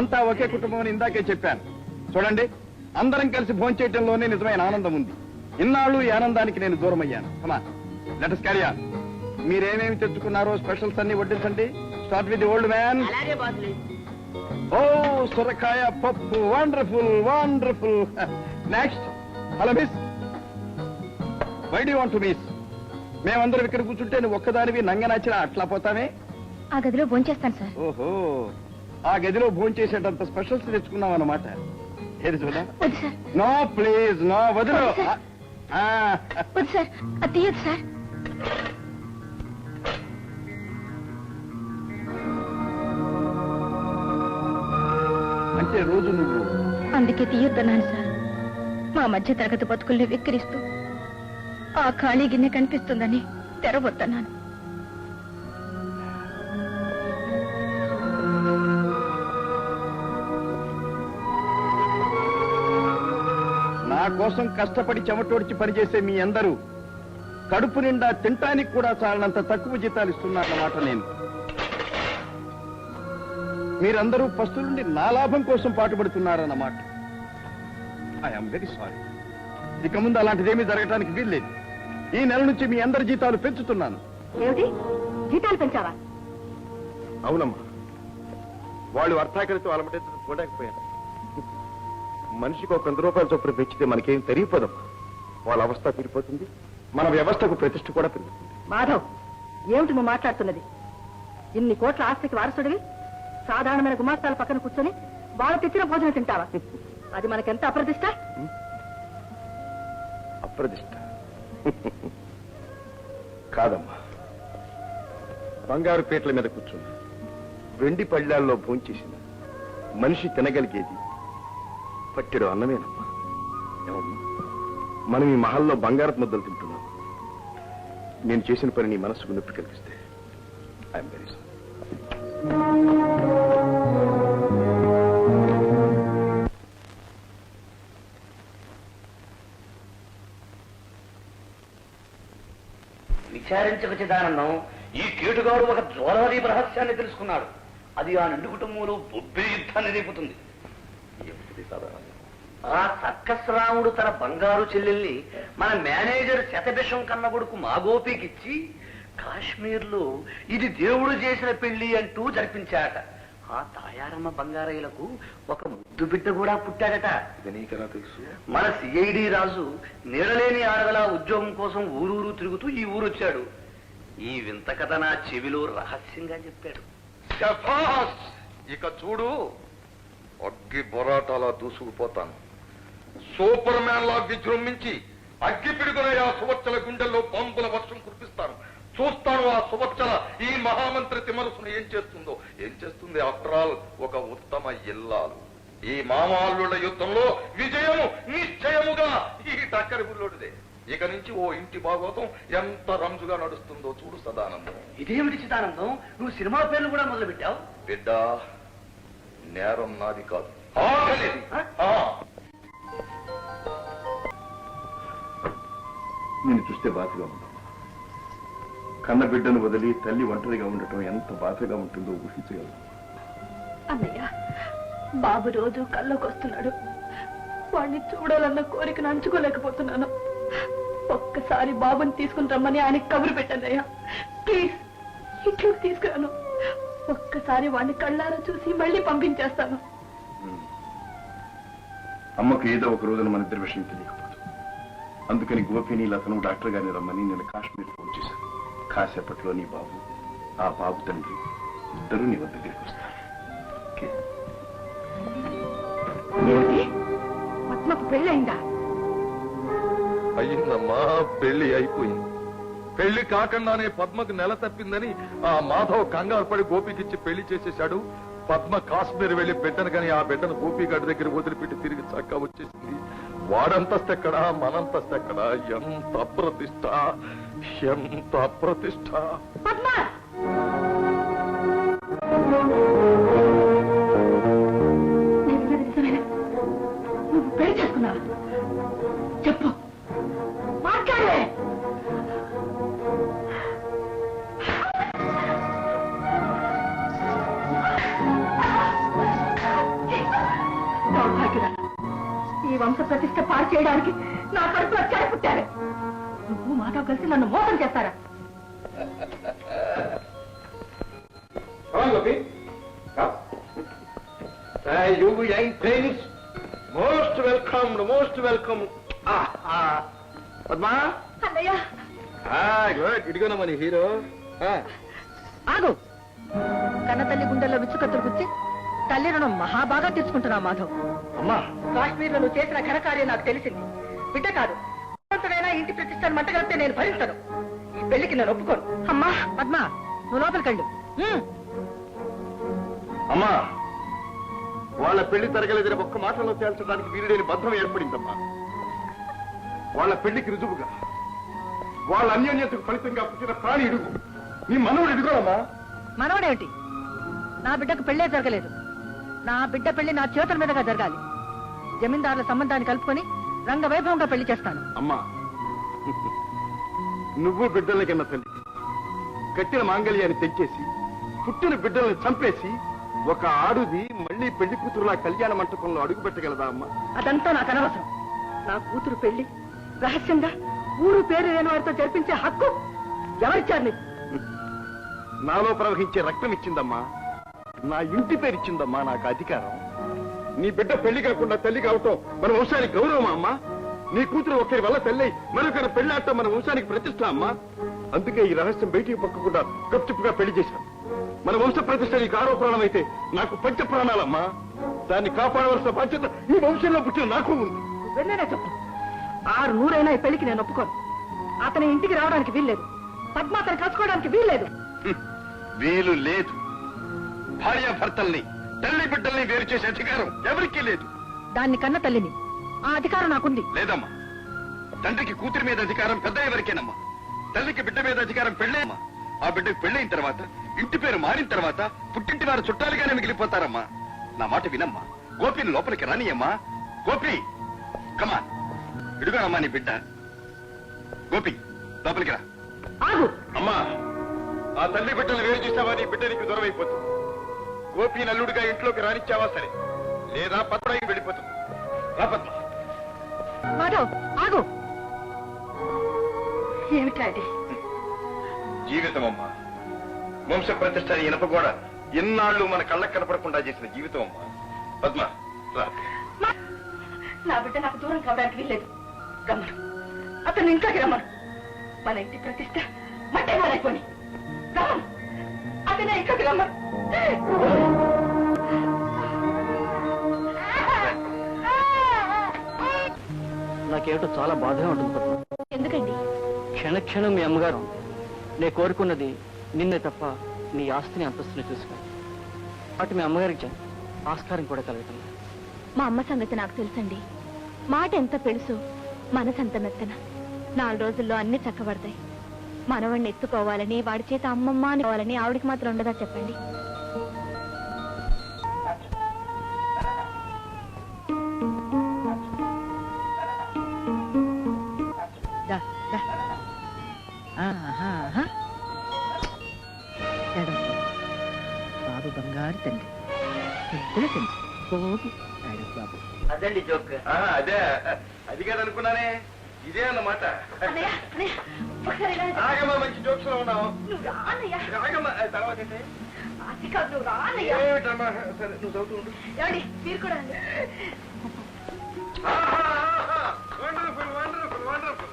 అంతా ఒకే కుటుంబం అని ఇందాకే చెప్పాను. చూడండి, అందరం కలిసి భోంచేయటంలోనే నిజమైన ఆనందం ఉంది. ఇన్నాళ్ళు ఈ ఆనందానికి నేను దూరం అయ్యాను. Let us carry on. మీరేమేమి తెచ్చుకున్నారో స్పెషల్స్ అన్ని వడ్డించండి. Start with the old man. అలాగే బాసులే. ఓ సొరకాయ పప్పు, wonderful wonderful. Next. Hello miss, why do you want to miss? మేమందరం ఇక్కడ కూర్చుంటే నువ్వు ఒక్కదానివి నంగనాచినా అట్లా పోతామే. ఆ గదిలో భోంచేస్తాను సార్. ఓహో, ఆ గదిలో భోంచేసేటంత స్పెషల్స్ తెచ్చుకున్నావు అన్నమాట. ఏది చూద్దాం. నో ప్లీజ్, నో, వదిలో. వద్దు సార్, అది తీయదు సార్. అంటే రోజు నువ్వు అందుకే తీయొద్దన్నాను సార్. మా మధ్య తరగతి బతుకుల్ని వెక్కిరిస్తూ ఆ ఖాళీ గిన్నె కనిపిస్తుందని తెరవద్దన్నాను. నా కోసం కష్టపడి చెమటోడ్చి పనిచేసే మీ అందరూ కడుపు నిండా తినటానికి కూడా చాలనంత తక్కువ జీతాలు ఇస్తున్నారన్నమాట. నేను మీరందరూ పస్తుల నుండి నా లాభం కోసం పాటుపడుతున్నారన్నమాట. I'm very sorry. ఇక ముందు అలాంటిదేమీ జరగటానికి వీల్లేదు. ఈ నెల నుంచి మీ అందరి జీతాలు పెంచుతున్నాను. ఏమిటి, జీతాలు పెంచావా? అవునమ్మా, వాళ్ళు అర్థాకరితో అలమటెత్తు చూడకపోయాను. మనిషికి ఒక 100 రూపాయల చొప్పున పెంచితే మనకేం తెలియపోదమ్మా. వాళ్ళ అవస్థ తీరిపోతుంది, మన వ్యవస్థకు ప్రతిష్ఠ కూడా పెరుగుతుంది. మాధవ్, ఏమిటి నువ్వు మాట్లాడుతున్నది? ఇన్ని కోట్ల ఆస్తికి వారసుడివి సాధారణమైన గుమాస్తాల పక్కన కూర్చొని వాళ్ళు తెచ్చిన భోజనం తింటావా? అది మనకెంత అప్రతిష్ట. అప్రతిష్ట కాదమ్మా, బంగారు పీటల మీద కూర్చున్న వెండి పళ్ళాల్లో భోంచేసిన మనిషి తినగలిగేది పట్టెడు అన్నమేనమ్మా. ఏమమ్మా, మనం ఈ మహల్లో బంగారపు ముద్దలు తింటున్నాం. నేను చేసిన పని నీ మనసుకు నొప్పి కలిగిస్తే ఐఎమ్ వెరీ సారీ. విచారించక చిదానందం, ఈ కేటుగాడు ఒక జ్వాలాదీప రహస్యాన్ని తెలుసుకున్నాడు. అది ఆ నిండు కుటుంబంలో బొబ్బే యుద్ధాన్ని రేపుతుంది. ఆ సర్కస్ రాముడు తన బంగారు చెల్లెల్ని మన మేనేజర్ శతభిషం కన్న కొడుకు మా గోపికిచ్చి కాశ్మీర్లో ఇది దేవుడు చేసిన పెళ్లి అంటూ జరిపించాట. ఆ తాయారమ్మ బంగారయ్యలకు ఒక ముద్దు బిడ్డ కూడా పుట్టాడట. తెలుసు. మన సిఐడి రాజు నీడలేని ఆడగల ఉద్యోగం కోసం ఊరూరు తిరుగుతూ ఈ ఊరొచ్చాడు. ఈ వింత కథ నా చెవిలో రహస్యంగా చెప్పాడు. ఇక చూడు, అగ్గి బొరాటాలా దూసుకుపోతాను. సూపర్ మ్యాన్ లా విజృంభించి అగ్గి పిడుగున ఆ సువచ్చల గుండెల్లో బాంబుల వర్షం కురిపిస్తాను. చూస్తాను ఆ సువచ్చల ఈ మహామంత్రి తిమరుసును ఏం చేస్తుందో. ఏం చేస్తుంది? ఆఫ్టర్ ఆల్ ఒక ఉత్తమ ఇల్లాలు. ఈ మామాల్లుల యుద్ధంలో విజయము నిశ్చయముగా ఈ టక్కరి బుల్లోడిదే. ఇక నుంచి ఓ ఇంటి భాగవతం ఎంత రంజుగా నడుస్తుందో చూడు సదానందం. ఇదేమిటి చిదానందం, నువ్వు సినిమా పేర్లు కూడా మొదలు పెట్టావు? బిడ్డ, నేరం నాది కాదు, ఆకలిది. నేను చూస్తే బాధగా ఉంది. కన్న బిడ్డను వదిలి తల్లి ఒంటరిగా ఉండటం ఎంత బాధగా ఉంటుందో ఊహించగలను. అన్నయ్య, బాబు రోజు కళ్ళకు వస్తున్నాడు. వాడిని చూడాలన్న కోరికను అంచుకోలేకపోతున్నాను. ఒక్కసారి బాబుని తీసుకుని రమ్మని ఆయనకి కబురు పెట్టన్నయ్యా. ప్లీజ్, ఇంట్లోకి తీసుకురాను. ఒక్కసారి వాడిని కళ్ళారా చూసి మళ్ళీ పంపించేస్తాను. అమ్మకు ఏదో ఒక రోజున మన ఇద్దరి విషయం తెలియకపోదు. అందుకని గోపిని లతను డాక్టర్ గారిని రమ్మని నేను కాశ్మీర్ ఫోన్ చేశాను. కాసేపట్లో నీ బాబు, ఆ బాబు తండ్రి ఇద్దరు నీ వద్ద దగ్గరికి వస్తారు. పద్మకు పెళ్ళయిందా? అయ్యిందమ్మా, పెళ్లి అయిపోయింది. పెళ్లి కాకుండానే పద్మకు నెల తప్పిందని ఆ మాధవ్ కంగారు పడి గోపికిచ్చి పెళ్లి చేసేశాడు. పద్మ కాశ్మీర్ వెళ్లి బిడ్డను కానీ ఆ బిడ్డను గోపిగాడి దగ్గర వదిలిపెట్టి తిరిగి చక్కా వచ్చేసింది. వాడంతస్తెక్కడా మనంతస్తెక్కడా ఎంత అప్రతిష్ట ఎంత అప్రతిష్ట నువ్వు పెళ్లి చేసుకున్నావా చెప్పు మాట్లాడే ఈ వంశ ప్రతిష్ట పాడు చేయడానికి నా కడుపు వచ్చారు పుట్టారు నువ్వు మాతో కలిసి నన్ను మోసం చేస్తారా most welcome most welcome Padma అన్నయ్య గుడ్ ఇదిగోనమ్మా నీ హీరో ఆగు కన్నతల్లి గుండెల్లో విచ్చుకత్తులు గుచ్చి తల్లి రుణం మహాబాగా తీర్చుకుంటున్నావు మాధవ్ అమ్మా కాశ్మీర్లో నువ్వు చేసిన ఘనకార్యం నాకు తెలిసింది బిడ్డ కాదు భగవంతుడైనా ఇంటి ప్రతిష్టను మంటగలిపితే నేను భరించను ఈ పెళ్లికి నేను ఒప్పుకోను అమ్మా పద్మ నువ్వు లోపలికెళ్ళు అమ్మా వాళ్ళ పెళ్లి తరగలేదని ఒక్క మాటలో తేల్చడానికి వీరుడైన బంధం ఏర్పడిందమ్మా వాళ్ళ పెళ్లికి రుజువుగా వాళ్ళ అన్యోన్యతకు ఫలితంగా పుట్టిన ప్రాణి ఇడుగు నీ మనవుడు ఇడుగోనమ్మా మనవడేమిటి నా బిడ్డకు పెళ్లే జరగలేదు నా బిడ్డ పెళ్లి నా చేతుల మీదుగా జరగాలి జమీందారుల సంబంధాన్ని కలుపుకొని రంగవైభవంగా పెళ్లి చేస్తాను అమ్మా నువ్వు బిడ్డల కింద తల్లి కట్టిన మాంగళ్యాన్ని తెచ్చేసి పుట్టిన బిడ్డల్ని చంపేసి ఒక ఆడుది మళ్ళీ పెళ్లి కూతురులా కళ్యాణ మంటపంలో అడుగు పెట్టగలదా అమ్మా అదంతా నాకు అనవసరం నా కూతురు పెళ్లి రహస్యంగా ఊరు పేరు లేని వారితో జరిపించే హక్కు ఎవరిచ్చారు నీకు నాలో ప్రవహించే రక్తం ఇచ్చిందమ్మా నా ఇంటి పేరు ఇచ్చిందమ్మా నాకు అధికారం నీ బిడ్డ పెళ్లి కాకుండా తల్లి కావటం మన వంశానికి గౌరవమా అమ్మా నీ కూతురు ఒకరి వల్ల తల్లి మరొకరి పెళ్లాడటం మన వంశానికి ప్రతిష్ట అమ్మా అందుకే ఈ రహస్యం బయటికి పక్కకుండా గప్చుప్పుగా పెళ్లి చేశాను మన వంశ ప్రతిష్ట నీకు ఆరోపణం అయితే నాకు పంచ ప్రాణాలమ్మా దాన్ని కాపాడవలసిన బాధ్యత ఈ వంశంలో పుట్టిన నాకు ఉంది వెళ్ళేనే చెప్పు 600 ఈ పెళ్లికి నేను ఒప్పుకోను అతని ఇంటికి రావడానికి వీల్లేదు పద్మ అతను కలుసుకోవడానికి వీల్లేదు వీలు లేదు భార్యాభర్తల్ని తల్లి బిడ్డల్ని వేరు చేసే అధికారం ఎవరికీ లేదు దాన్ని కన్న తల్లిని ఆ అధికారం నాకుంది లేదమ్మా తండ్రికి కూతురి మీద అధికారం పెద్ద ఎవరికేనమ్మా తల్లికి బిడ్డ మీద అధికారం పెళ్ళేమ్మా ఆ బిడ్డకు పెళ్ళైన తర్వాత ఇంటి పేరు మారిన తర్వాత పుట్టింటి వారు చుట్టాలుగానే మిగిలిపోతారమ్మా నా మాట వినమ్మా గోపిని లోపలికి రానియమ్మా గోపి కమాన్ ఇడుగానమ్మా నీ బిడ్డ గోపి లోపలికి రా అమ్మా ఆ తల్లి బిడ్డలు వేరు చేసావా నీ బిడ్డ నీకు దూరం అయిపోతుంది గోపి నల్లుడిగా ఇంట్లోకి రానిచ్చావా సరే లేదా పత్రాయికి వెళ్ళిపోతుంది మాధవ్ ఆగు ఏమిటా ఇది జీవితం అమ్మా వంశ ప్రతిష్ట ఇనప కూడా ఎన్నాళ్ళు మన కళ్ళకు కనపడకుండా చేసిన జీవితం అమ్మా పద్మ రా నా బిడ్డ నాకు దూరం కావడానికి వీల్లేదు రమ్మను అతను ఇంట్లోకి రమ్మను మన ఇంటి ప్రతిష్ట మట్టే మారైపోయి రమ్మను అతనే ఇంట్లోకి రమ్మను నాకేమిటో చాలా బాధగా ఉంటుంది పద్మ. ఎందుకండి క్షణక్షణం మీ అమ్మగారు నేను కోరుకున్నది నిన్నే తప్ప నీ ఆస్తిని అంతస్తుని చూసుకో వాటి మీ అమ్మగారికి ఆస్కారం కూడా కలగటం మా అమ్మ సంగతి నాకు తెలుసండి మాట ఎంత పెలుసు మనసంత మెత్తన 4 రోజుల్లో అన్ని చక్కబడతాయి మనవాడిని ఎత్తుకోవాలని వాడి చేత అమ్మమ్మ అనుకోవాలని ఆవిడికి మాత్రం ఉండదా చెప్పండి బాబు బంగారు తండ్రి పెద్దల తండ్రి బాబు బాబు అదండి జోక్ అదే అది కాదనుకున్నానే ఇదే అన్నమాట ఆగమ్మా మంచి జోక్స్ లో ఉన్నావు ఆగమ్మా తర్వాత ఏమిటమ్మా సరే నువ్వు చదువుతూ ఉండు మీరు కూడా వండర్ఫుల్ వండర్ఫుల్ వండర్ఫుల్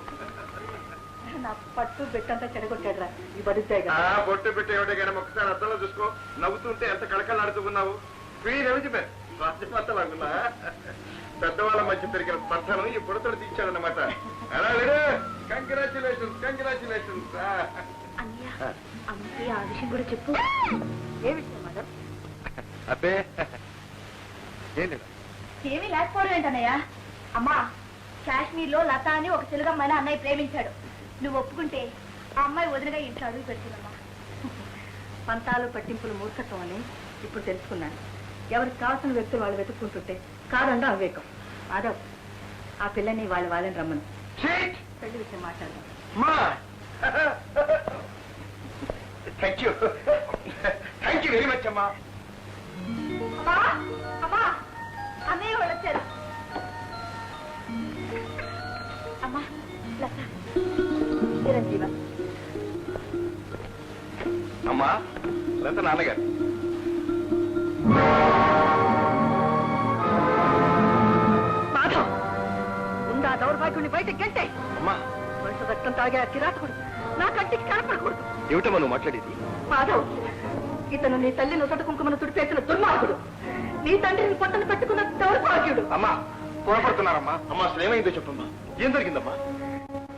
నా పట్టు బెట్టంతా చెడగొట్టాడు రా ఈ బడుతాయి బొట్టు పెట్టి ఎవడే కానీ ఒకసారి అద్దంలో చూసుకో నవ్వుతుంటే ఎంత కళకళలాడుతున్నావు ఎలిజిబెత్ స్వాస్థ్యపత్తలాగున్నా పెద్దవాళ్ళ మధ్య పెరిగిన స్పర్ధను ఈ బుడతలు తీర్చాడనమాట అలా లేడు కంగ్రాచులేషన్స్ కంగ్రాచులేషన్స్ అమ్మకి ఆ విషయం కూడా చెప్పు ఏ విషయం మేడం అబ్బే ఏం లేదు ఏమీ లేకపోవడం ఏంటన్నయ్యా అమ్మా కాశ్మీర్లో లత అని ఒక తెలుగమ్మాయిని అన్నయ్య ప్రేమించాడు. నువ్వు ఒప్పుకుంటే ఆ అమ్మాయి వదిలిగా ఇంట్లో అడుగు పెడుతుందమ్మా. పంతాలు పట్టింపులు మూర్ఖత్వం అని ఇప్పుడు తెలుసుకున్నాను. ఎవరికి కావాల్సిన వ్యక్తులు వాళ్ళు వెతుక్కుంటుంటే కాదండా అవివేకం. మాధవ్, ఆ పిల్లని వాళ్ళని రమ్మను. పెళ్లి విషయం మాట్లాడదాం. థ్యాంక్ యూ వెరీ మచ్ అమ్మా. అమ్మా, అన్నయ్య వాళ్ళు వచ్చారు. అమ్మా, లత, చిరంజీవ. అమ్మా లత నాన్నగారు. మాధవ్, ఉందా దౌర్భాగ్యుని బయటకి గంటే. అమ్మా వయసు రక్తం తాగే కిరాతకుడు నా కంటికి కనపడకూడదు. ఏమిటమ్మా నువ్వు మాట్లాడేది? మాధవ్, ఇతను నీ తల్లి నొసట కుంకుమను తుడిపేసిన దుర్మార్గుడు. నీ తండ్రిని పొట్టను పెట్టుకున్న దౌర్భాగ్యుడు. అమ్మా పొరపడుతున్నారమ్మా. అమ్మా అసలు ఏమైందో చెప్పమ్మా. ఏం జరిగిందమ్మా?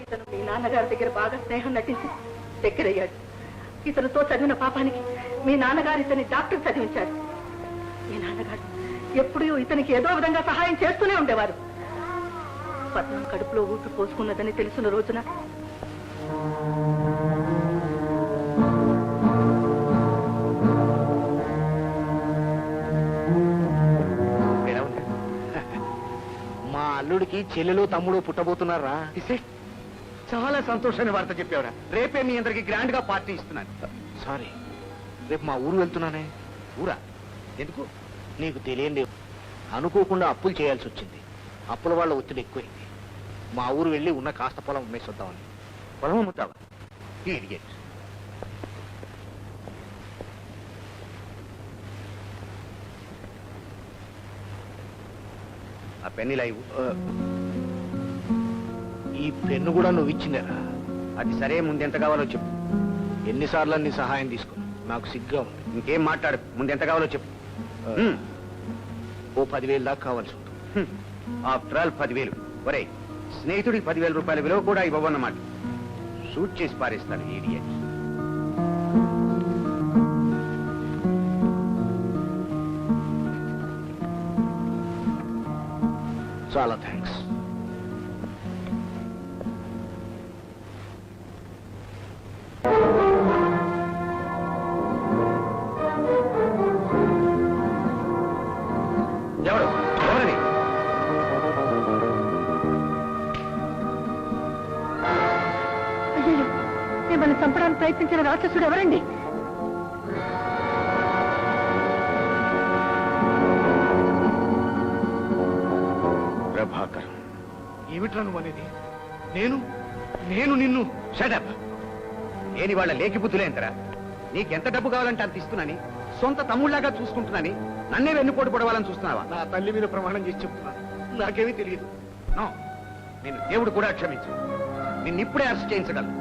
ఇతను మీ నాన్నగారి దగ్గర బాగా స్నేహం నటించి దగ్గరయ్యాడు. ఇతనితో చదివిన పాపానికి మీ నాన్నగారు ఇతని డాక్టర్ చదివించాడు. మీ నాన్నగారు ఎప్పుడూ ఇతనికి ఏదో విధంగా సహాయం చేస్తూనే ఉండేవారు. పట్నం కడుపులో ఊపి పోసుకున్నదని తెలిసిన రోజున మా అల్లుడికి చెల్లెలు తమ్ముడు పుట్టబోతున్నారా? చాలా సంతోషాన్ని వార్త చెప్పావురా. రేపే మీ అందరికి గ్రాండ్ గా పార్టీ ఇస్తున్నాను. సారీ, రేపు మా ఊరు వెళ్తున్నానే. ఊరా? ఎందుకు? నీకు తెలియండి, అనుకోకుండా అప్పులు చేయాల్సి వచ్చింది. అప్పుల వాళ్ళ ఒత్తిడి ఎక్కువైంది. మా ఊరు వెళ్ళి ఉన్న కాస్త పొలం అమ్మేసొద్దామని. పొలం అమ్ముతావా? ఇడియట్. ఆ పెన్నిలా ఇవ్వు. ఈ పెన్ను కూడా నువ్వు ఇచ్చిందేరా? అది సరే, ముందు ఎంత కావాలో చెప్పు. ఎన్నిసార్లు నీ సహాయం తీసుకుని నాకు సిగ్గా ఉంది. ఇంకేం మాట్లాడు, ముందు ఎంత కావాలో చెప్పు. ఓ 10,000 దాకా కావాల్సి ఉంటుంది. After all 10,000. ఒరే, స్నేహితుడికి 10,000 రూపాయల విలువ కూడా ఇవ్వవన్నమాట. షూట్ చేసి పారేస్తాను ఇడియట్. చాలా థ్యాంక్స్. ఎవరని? అయ్యో, మిమ్మల్ని చంపడానికి ప్రయత్నించిన రాక్షసుడు ఎవరండి? ప్రభాకర్. ఏమిట్రా నువ్వు అనేది? నేను నిన్ను. షటప్. నేను వాళ్ళ లేకి బుద్ధులేంతరా? నీకెంత డబ్బు కావాలంటే అంత ఇస్తున్నాని, సొంత తమ్ముళ్లాగా చూసుకుంటున్నాని నన్నే వెన్నుపోటు పడవాలని చూస్తున్నావా? నా తల్లి మీద ప్రమాణం చేసి చెప్తున్నా, నాకేమీ తెలియదు. నో, నేను దేవుడు కూడా క్షమించు. నిన్నిప్పుడే అరెస్ట్ చేయించగలను.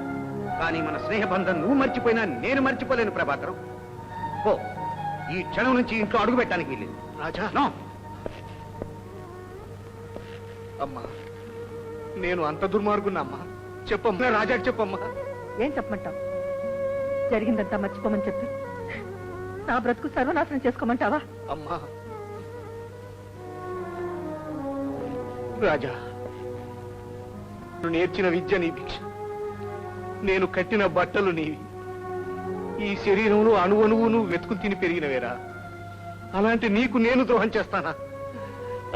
కానీ మన స్నేహబంధం నువ్వు మర్చిపోయినా నేను మర్చిపోలేను ప్రభాకరం. ఓ, ఈ క్షణం నుంచి ఇంట్లో అడుగు పెట్టడానికి వీల్లేదు. రాజా. నో. అమ్మా, నేను అంత దుర్మార్గున్నా అమ్మా? చెప్పమ్మా, రాజాకి చెప్పమ్మా. ఏం చెప్పమంటావు? జరిగిందంతా మర్చిపోమని చెప్పి నా బ్రతుకు సర్వనాశనం చేసుకోమంటావా? అమ్మా, రాజా, నువ్వు నేర్చిన విద్య నీ భిక్ష, నేను కట్టిన బట్టలు నీవి, ఈ శరీరంలో అణువణువును వెతుకు తిని పెరిగినవేరా. అలాంటి నీకు నేను ద్రోహం చేస్తానా?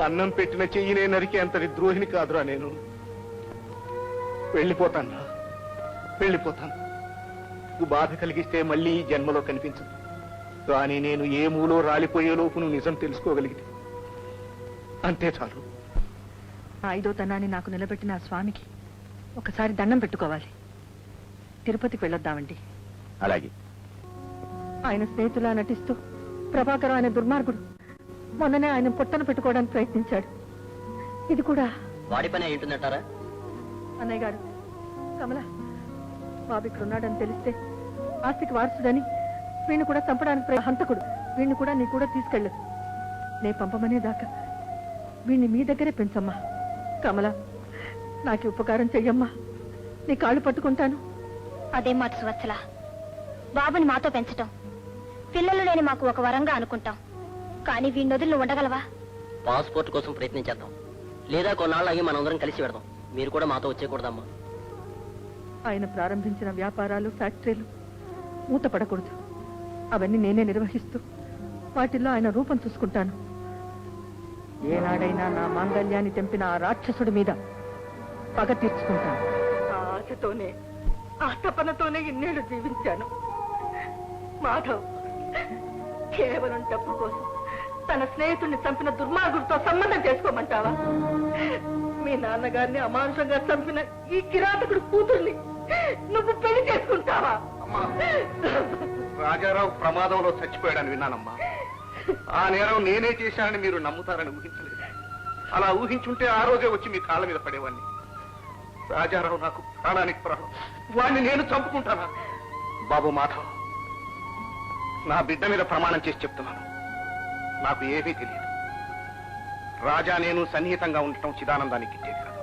అన్నం పెట్టిన చెయ్యినే నరికి అంతటి ద్రోహిని కాదురా నేను. వెళ్ళిపోతాను, వెళ్ళిపోతాను. నువ్వు బాధ కలిగిస్తే మళ్ళీ ఈ జన్మలో కనిపించదు. కానీ నేను ఏ మూలో రాలిపోయే లోపు నువ్వు నిజం తెలుసుకోగలిగితే అంతే చాలు. ఆ 5వ తనాన్ని నాకు నిలబెట్టిన ఆ స్వామికి ఒకసారి దండం పెట్టుకోవాలి. తిరుపతికి వెళ్ళొద్దామండి. అలాగే. ఆయన స్నేహితులా నటిస్తూ ప్రభాకర్ ఆయన దుర్మార్గుడు మొన్ననే ఆయన పొట్టను పెట్టుకోవడానికి ప్రయత్నించాడు. ఇది కూడా వాడి పని అయి ఉంటుందంటారా? అన్నయ్య గారు, కమల బాబు ఇక్కడ ఉన్నాడని తెలిస్తే ఆస్తికి వారసుడని వీణ్ణి కూడా చంపడానికి హంతకుడు. వీణ్ణి కూడా నీ కూడా తీసుకెళ్ళు. నే పంపమనే దాకా వీణ్ణి మీ దగ్గరే పెంచమ్మా. కమల, నాకు ఉపకారం చెయ్యమ్మా. నీ కాళ్ళు పట్టుకుంటాను. అదేం మాట సువత్సల, బాబుని మాతో పెంచటం పిల్లలు లేని మాకు ఒక వరంగా అనుకుంటాం. కానీ వీణ్ణి వదిలి నువ్వు ఉండగలవా? పాస్పోర్ట్ కోసం ప్రయత్నించేద్దాం. లేదా కొన్నాళ్ళు అయ్యి మనందరం కలిసి పెడదాం. మీరు కూడా మాతో వచ్చేయకూడదమ్మా. ఆయన ప్రారంభించిన వ్యాపారాలు, ఫ్యాక్టరీలు మూతపడకూడదు. అవన్నీ నేనే నిర్వహిస్తూ వాటిల్లో ఆయన రూపం చూసుకుంటాను. ఏనాడైనా నా మాంగళ్యాన్ని తెంపిన ఆ రాక్షసుడి మీద పగ తీర్చుకుంటాను. ఆ ఆశతోనే, ఆ తపనతోనే ఇన్నేళ్లు జీవించాను. మాధవ్ కేవలం డబ్బు కోసం తన స్నేహితుడిని చంపిన దుర్మార్గుడితో సంబంధం చేసుకోమంటావా? మీ నాన్నగారిని అమానుషంగా చంపిన ఈ కిరాతకుడు కూతుర్ని నువ్వు పెళ్లి చేసుకుంటావా? రాజారావు ప్రమాదంలో చచ్చిపోయాడని విన్నానమ్మా. ఆ నేరం నేనే చేశానని మీరు నమ్ముతారని ఊహించలేదు. అలా ఊహించుంటే ఆ రోజే వచ్చి మీ కాళ్ళ మీద పడేవాడిని. రాజారావు నాకు ప్రాణానికి ప్రాణం. వాడిని నేను చంపుకుంటానా? బాబు మాధవ్, నా బిడ్డ మీద ప్రమాణం చేసి చెప్తున్నాను, నాకు ఏమీ తెలియదు. రాజా నేను సన్నిహితంగా ఉండటం చిదానందానికి ఇచ్చేది కాదు.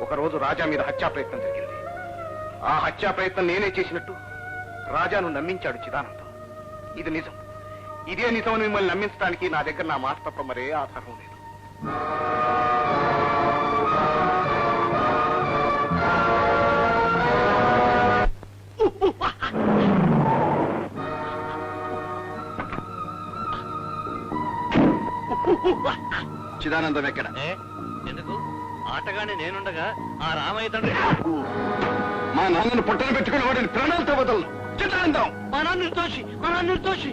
ఒకరోజు రాజా మీద హత్యా ప్రయత్నం జరిగింది. ఆ హత్యా ప్రయత్నం నేనే చేసినట్టు రాజాను నమ్మించాడు చిదానందం. ఇది నిజం. ఇదే నిజం మిమ్మల్ని నమ్మించడానికి నా దగ్గర నా మాట తప్ప మరే ఆధారం లేదు. చిదానందం ఎక్కడ? ఎందుకు? ఆటగానే నేనుండగా ఆ రామయ్య తండ్రి మా నాన్నను పొట్టన పెట్టుకుని వాడిని ప్రాణాలతో వదలను. చిదానందం మా నాన్న నిర్దోషి.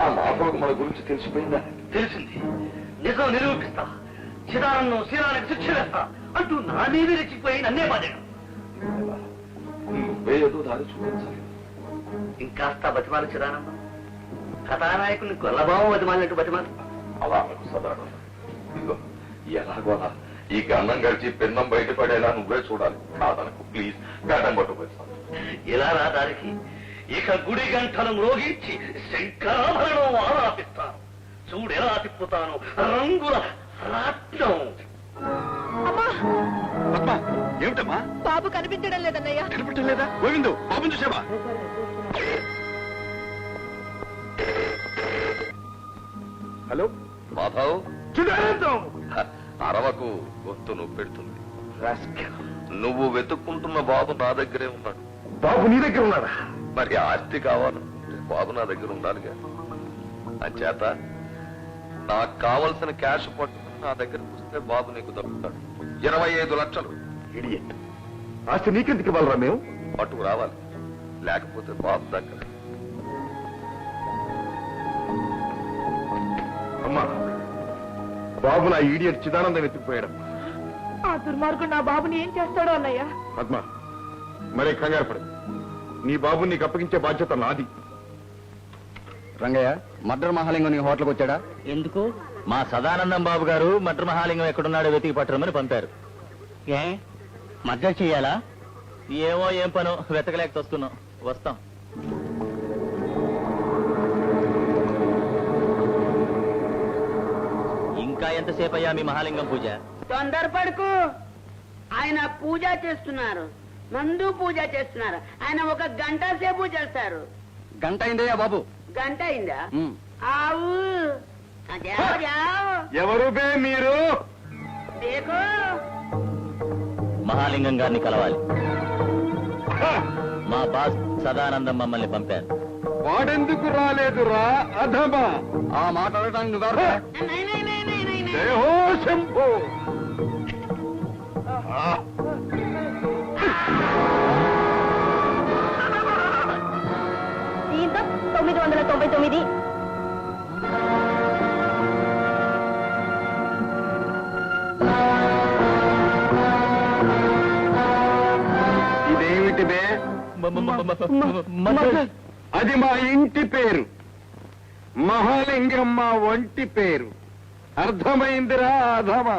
ఆ మాధవకు మన గురించి తెలిసిపోయిందా? తెలిసింది. నిజం నిరూపిస్తా. చిదానందం శీలానికి శిక్ష వేస్తా అంటూ నా మీద రెచ్చిపోయి నన్నే బాధాడు. నువ్వే ఏదో దారి చూపించాలి. ఇంకాస్త బతిమాలు చిదానందం. కథానాయకుని గొల్లబావం బతిమాలినట్టు బతిమాలు. అలా సదానందం, ఇదిగో ఎలాగోలా ఈ గన్నం గడిచి పిన్నం బయటపడేలా నువ్వే చూడాలి. కాదనకు ప్లీజ్. గడ్డం పట్టుకొచ్చాను. ఇలా రా దానికి. ఇక గుడి గంటలు మ్రోగించి శంకరాభరణం ఆరాపిస్తాను. చూడెలా తిప్పుతాను రంగుల రాట్నం. పద్మ, ఏమిటమ్మా? బాబు కనిపించడం లేదన్నయ్య. కనిపించడం లేదా? గోవిందు, బాబుని చూసావా? హలో మాధవ్, చిదానందం. అరవకు, గొంతు నొప్పి పెడుతుంది. నువ్వు వెతుక్కుంటున్న బాబు నా దగ్గరే ఉన్నాడు. బాబు నీ దగ్గర ఉన్నాడా? మరి ఆస్తి కావాలి, బాబు నా దగ్గర ఉండాలిగా. అంచేత నాకు కావలసిన క్యాష్ పట్టుకుని నా దగ్గరకు వస్తే బాబు నీకు దొరుకుతాడు. 25 లక్షలు. ఇడియట్. ఆస్తి నీకెందుకు ఇవ్వాలరా మేము? పట్టుకు రావాలి, లేకపోతే బాబు దగ్గర. అమ్మా, బాబు నా ఈడియట్ చిదానందం ఎత్తుకుపోయాడమ్మా. ఆ దుర్మార్గుడు నా బాబుని ఏం చేస్తాడో అన్నయ్య. పద్మ, మరే కంగారు పడదు. నీ బాబుని నీకు అప్పగించే బాధ్యత నాది. రంగయ్య, మర్డర్ మహాలింగం నీ హోటల్కి వచ్చాడా? ఎందుకు? మా సదానందం బాబు గారు మటర్ మహాలింగం ఎక్కడున్నాడో వెతికి పట్టరమని పంపారు. ఏ మర్డర్ చెయ్యాలా? ఏమో, ఏం పను వెతకలేక వస్తున్నాం. వస్తాం. ఇంకా ఎంతసేపు అయ్యా మీ మహాలింగం పూజ? తొందరపడుకు. ఆయన పూజ చేస్తున్నారు, మందు పూజ చేస్తున్నారు. ఆయన 1 గంట సేపు చేస్తారు. గంట అయిందయ్యా బాబు. గంట అయిందా? ఆవు ఎవరు బే మీరు? దేకో మహాలింగం గారిని కలవాలి. మా బాస్ సదానందం మమ్మల్ని పంపారు. వాడెందుకు రాలేదురా అధమా? ఆ మాట అడగడానికి నువ్వెవరు? జయ హో శంభో. దీంతో 999. ఇదేమిటి బే? అది మా ఇంటి పేరు. మహాలింగం మా ఒంటి పేరు. అర్థమైందిరా అధమా?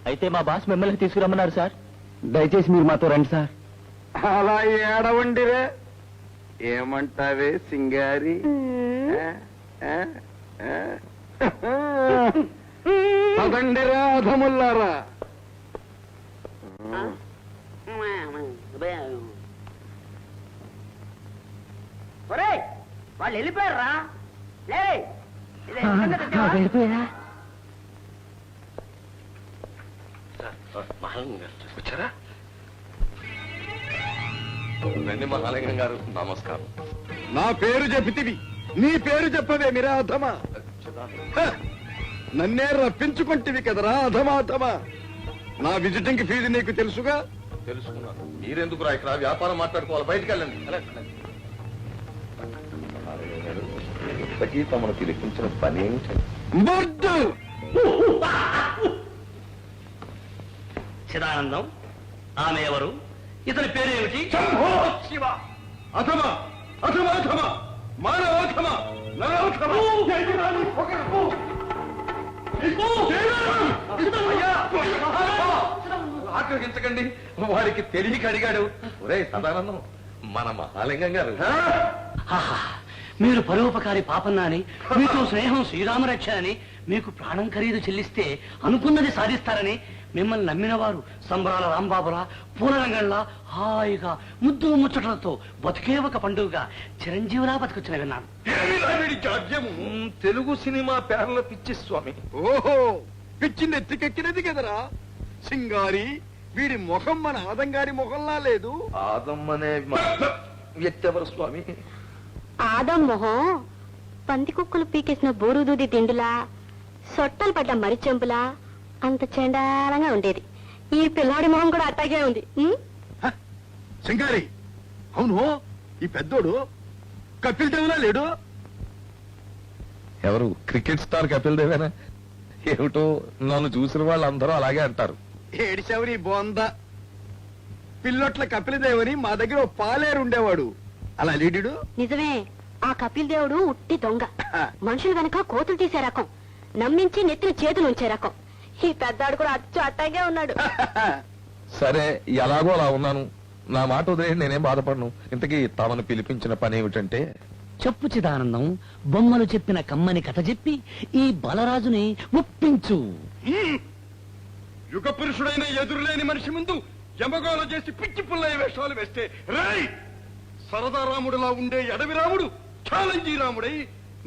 అయితే మా బాస్ మిమ్మల్ని తీసుకురమ్మన్నారు సార్. దయచేసి మీరు మాతో రండి సార్. అలా ఏడవండిరే. ఏమంటావే సింగారి? పదండిరా అధముల్లారా. ఒరేయ్, వాళ్ళు వెళ్ళిపోయారా? వెళ్ళిపోయా? మహాలింగం గారు వచ్చారా? రండి మహాలింగం గారు, నమస్కారం. నా పేరు చెప్పితివి, నీ పేరు చెప్పవే మీరా అధమా. నన్నే రప్పించుకుంటేవి కదరా అధమా అధమా. నా విజిటింగ్ ఫీజు నీకు తెలుసుగా? తెలుసుకున్నాను. మీరెందుకు రా ఇక్కడ వ్యాపారం మాట్లాడుకోవాలి, బయటకు వెళ్ళండి. ఇంతకీ తమను పిలిపించిన పని ఏమిటి? చిదానందం, ఆమె ఎవరు? ఇతని పేరేమిటి? శివ అధమ అధమ అధమ మానవాధమ నరాధమ. ఆగ్రహించకండి, వారికి తెలియక అడిగాడు. ఒరే సదానందం, మన మహాలింగం గారు. ఆహా, మీరు పరోపకారి పాపన్న అని, మీతో స్నేహం శ్రీరామరక్ష అని, మీకు ప్రాణం ఖరీదు చెల్లిస్తే అనుకున్నది సాధిస్తారని మిమ్మల్ని నమ్మిన వారు సంబరాల రాంబాబులా పూలరంగంలా హాయిగా ముద్దు ముచ్చటలతో బతికే ఒక పండుగగా చిరంజీవులా బతికొచ్చిన విన్నాను. తెలుగు సినిమా పేర్ల పిచ్చి స్వామి. ఓహో, పిచ్చింది ఎత్తికెక్కినది కదరా సింగారి. వీడి ముఖం మన ఆదంగారి ముఖంలా లేదు. ఆదమ్మనే వ్యక్తి ఎవరు స్వామి? ఆదం మొహం పంది కుక్కలు పీకేసిన బోరుదూది తిండులా, సొట్టలు పడ్డ మరిచెంపులా అంత చెండాలంగా ఉండేది. ఈ పిల్లాడి మొహం కూడా అట్టాగే ఉంది. సింగారి, అవును ఈ పెద్దోడు కపిల్ దేవ్లా లేడు? ఎవరు? క్రికెట్ స్టార్ కపిల్ దేవేనా? ఏమిటో నన్ను చూసిన వాళ్ళందరూ అలాగే అంటారు. ఏడిశవరి బోంద. పిల్లొట్ల కపిలదేవని మా దగ్గర ఓ పాలేరు ఉండేవాడు, అలా లేడు? నిజమే, ఆ కపిల్ దేవుడు ఉట్టి దొంగ. మనుషులు గనక కోతులు తీసే రకం, నమ్మించి నెత్తిన చేతులు ఉంచే రకం. ఈ పెద్దాడు కూడా అచ్చు అట్టాగే ఉన్నాడు. సరే, ఎలాగో అలా ఉన్నాను. నా మాట వదిలే, నేనేం బాధపడను. ఇంతకీ తమను పిలిపించిన పని ఏమిటంటే? చెప్పు చిదానందం, బొమ్మలు చెప్పిన కమ్మని కథ చెప్పి ఈ బలరాజుని ఒప్పించు. యుగ పురుషుడైన ఎదురులేని మనిషి ముందు యమగోళ చేసి పిచ్చి పుల్లయ్య వేషాలు వేస్తే రాయ్ సరదా రాముడులా ఉండే ఎడవి రాముడు ఛాలెంజీ రాముడై,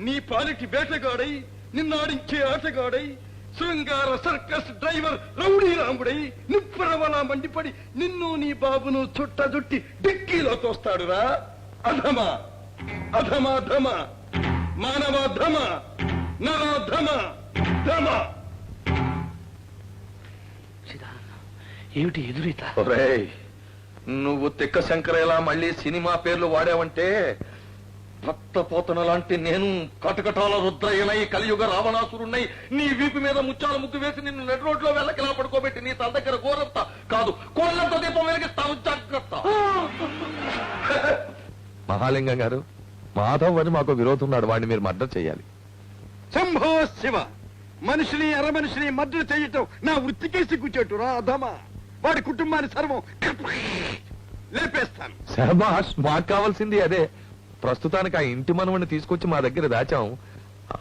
నీ పాలిటి వేటగాడై, నిన్నాడించే ఆటగాడై, శృంగార సర్కస్ డ్రైవర్ రౌడీ రాముడై నిప్పురవలా మండిపడి నిన్ను నీ బాబును చుట్టజుట్టి డిక్కీలో తోస్తాడురా. అధమ అధమ ధమ మానవ ధమ నరాధమ ధమ. ఏమిటి ఎదురీత? నువ్వు తిక్క శంకరేలా మళ్ళీ సినిమా పేర్లు వాడావంటే రక్తపోతన లాంటి నేను కటకటాల రుద్రయ్యనై కలియుగ రావణాసురున్నై నీ వీపు మీద ముచ్చాల ముగ్గు వేసి నిన్ను నెట్ రోడ్లో వెళ్ళకిలా పడుకోబెట్టి నీ తన దగ్గర గోరంత కాదు కోళ్ళంత దీపం వెలిగిస్తాను, జాగ్రత్త. మహాలింగం గారు, మాధవ్ అని మాకు విరోధం ఉన్నాడు, వాడిని మీరు మర్డర్ చేయాలి. శంభో శివ, మనిషిని అర మనిషిని మర్డర్ చేయటం నా వృత్తికేసి కూర్చోటురా అధమా. వాడి కుటుంబాన్ని సర్వం లేపేస్తాను. శభాష్, మాకు కావాల్సింది అదే. ప్రస్తుతానికి ఆ ఇంటి మనవని తీసుకొచ్చి మా దగ్గర దాచాం.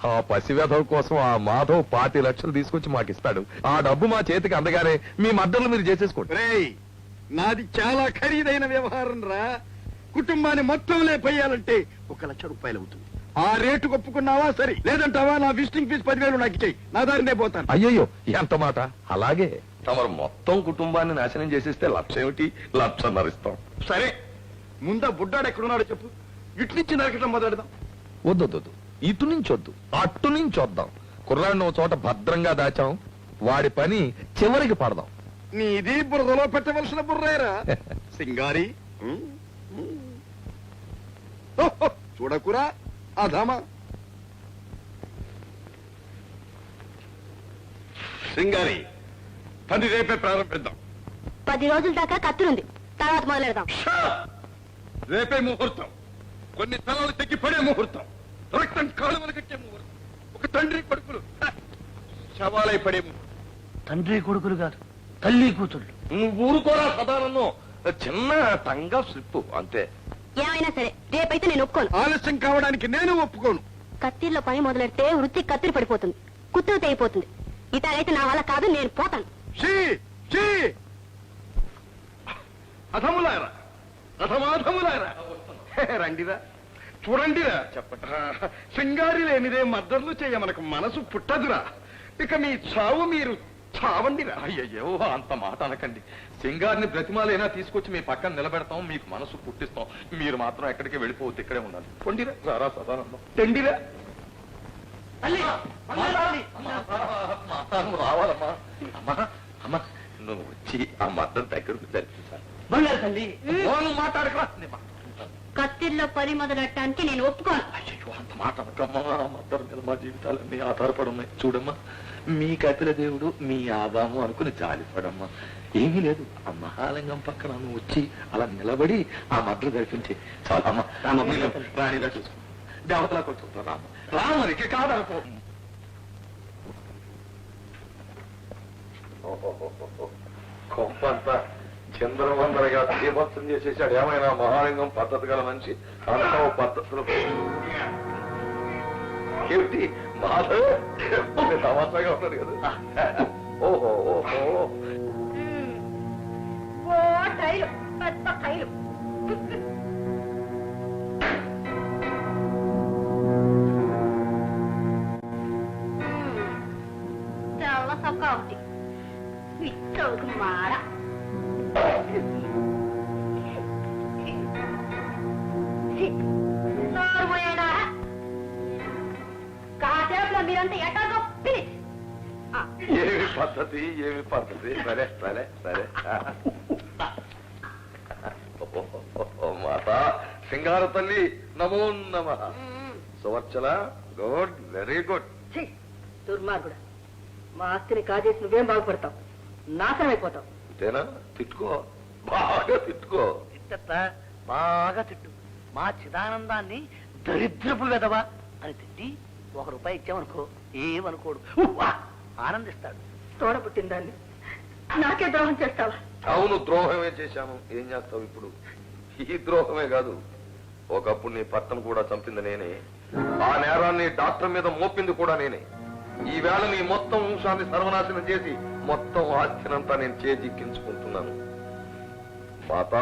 ఆ పసివేధవ కోసం ఆ మాధవ్ 5 లక్షలు తీసుకొచ్చి మాకు ఇస్తాడు. ఆ డబ్బు మా చేతికి అందగానే మీ మద్దతులు మీరు చేసేసుకోండి. రేయ్, నాది చాలా ఖరీదైన వ్యవహారం రా. కుటుంబాన్ని మొత్తం లేపేయాలంటే 1 లక్ష రూపాయలు అవుతుంది. ఆ రేటు ఒప్పుకున్నావా సరే, లేదంటావా నా విజిటింగ్ ఫీజు 10,000 నాకు ఇచ్చేయి, నా దారినే పోతాను. అయ్యయ్యో, ఎంత మాట! అలాగే తమరు మొత్తం కుటుంబాన్ని నాశనం చేసేస్తే 1 లక్ష ఏమిటి, 1,50,000 ఇస్తాం. సరే, ముందా బుడ్డాడు ఎక్కడున్నాడో చెప్పు, ఇటు నుంచి నరకటం మొదలెడదాం. వద్దు, ఇటు నుంచి వద్దు, అటు నుంచి వద్దాం. కుర్రాడిని ఓ చోట భద్రంగా దాచాం, వాడి పని చివరికి పడదాం. నీది బురదలో పెట్టవలసిన బుర్రేరా సింగారి. చూడకురా అధమా. సింగారి, పని రేపే ప్రారంభిద్దాం. 10 రోజుల దాకా కత్తురుంది, తర్వాత మొదలెడదాం. రేపే ముహూర్తం, కొన్ని తలలు తెగి పడే ముహూర్తం, రక్తం కాలువలు కట్టే ముహూర్తం, ఒక తండ్రి కొడుకులు శవాలై పడే ముహూర్తం. తండ్రి కొడుకులు కాదు, తల్లి కూతుళ్ళు. నువ్వు ఊరుకోరా సదానందం, చిన్న తంగా స్లిప్ అంతే. ఏమైనా సరే రేపైతే నేను ఒప్పుకోను. ఆలస్యం కావడానికి నేను ఒప్పుకోను. కత్తిర్లో పని మొదలెడితే వృత్తి కత్తిరి పడిపోతుంది, కుత్తులు తెగిపోతుంది. ఇటాగైతే నా వల్ల కాదు, నేను పోతాను. అధములారా, అధమాధములారా, రండిరా, చూడండిరా. చెప్పండి. సింగారి లేనిదే మద్దతులు చేయ మనకు మనసు పుట్టదురా. ఇక మీ చావు మీరు చావండిరా. అయ్యయ్యో అంత మాట అనకండి. సింగారిని బ్రతిమాలైనా తీసుకొచ్చి మీ పక్కన నిలబెడతాం, మీకు మనసు పుట్టిస్తాం. మీరు మాత్రం ఎక్కడికి వెళ్ళిపోవద్దు, ఇక్కడే ఉండాలి. కొండిరా రారా సదానందం, తెండిరా. రావాలమ్మా. అమ్మా అమ్మా నువ్వు వచ్చి ఆ మద్దతు దగ్గరకు జరిపించాలి. మాట్లాడక కత్తిల్లో పని మొదలెట్టడానికి నేను ఒప్పుకోను. అయ్యో అంత మాట అనకమ్మా. మద్దతు మీద మా జీవితాలన్నీ ఆధారపడి ఉన్నాయి. చూడమ్మా, మీ కపిల దేవుడు మీ ఆదాము అనుకుని జాలిపడమ్మా. ఏమీ లేదు, ఆ మహాలింగం పక్కన నువ్వు వచ్చి అలా నిలబడి ఆ మద్దతు జరిపించి చాలా అమ్మా. రాణిలా చూసుకో, దేవతలా కూర్చుంటా. రామ రామరికి కాదనుకో. కొంపంతా చంద్రవందరగా దీపత్సం చేసేసాడు. ఏమైనా మహాలింగం పద్ధతి గల మనిషి అంతా పద్ధతులు ఏమిటి మాధవ్ తమాషాగా ఉన్నాడు కదా. ఓహో ఓహో తెల్ల సొక్క ఒకటి పిచ్చోకు మాడ. పోయాడా కాసేపులో మీరంతా ఎటా గొప్పి. ఏమి పద్ధతి ఏమి పద్ధతి. సరే సరే సరే. మాత సింగార తల్లి నమో నమః. Suvarchala good, very good. దుర్మార్గుడా, మా ఆస్తిని కాజేసి నువ్వేం బాగుపడతావు, నాశనం అయిపోతావు. అంతేనా? తిట్టుకో, బాగా తిట్టుకో. తిట్టత్తా, బాగా తిట్టు. మా చిదానందాన్ని దరిద్రపు వెదవా అని తిట్టి ₹1 ఇచ్చామనుకో ఏమనుకోడు, ఆనందిస్తాడు. తోడబుట్టిన దాన్ని నాకే ద్రోహం చేస్తావా? అవును, ద్రోహమే చేశాము. ఏం చేస్తావు ఇప్పుడు? ఈ ద్రోహమే కాదు, ఒకప్పుడు నీ భర్తను కూడా చంపింది నేనే. ఆ నేరాన్ని డాక్టర్ మీద మోపింది కూడా నేనే. ఈవేళ నీ మొత్తం వంశాన్ని సర్వనాశనం చేసి మొత్తం ఆస్తినంతా నేను చేజిక్కించుకుంటున్నాను. మాత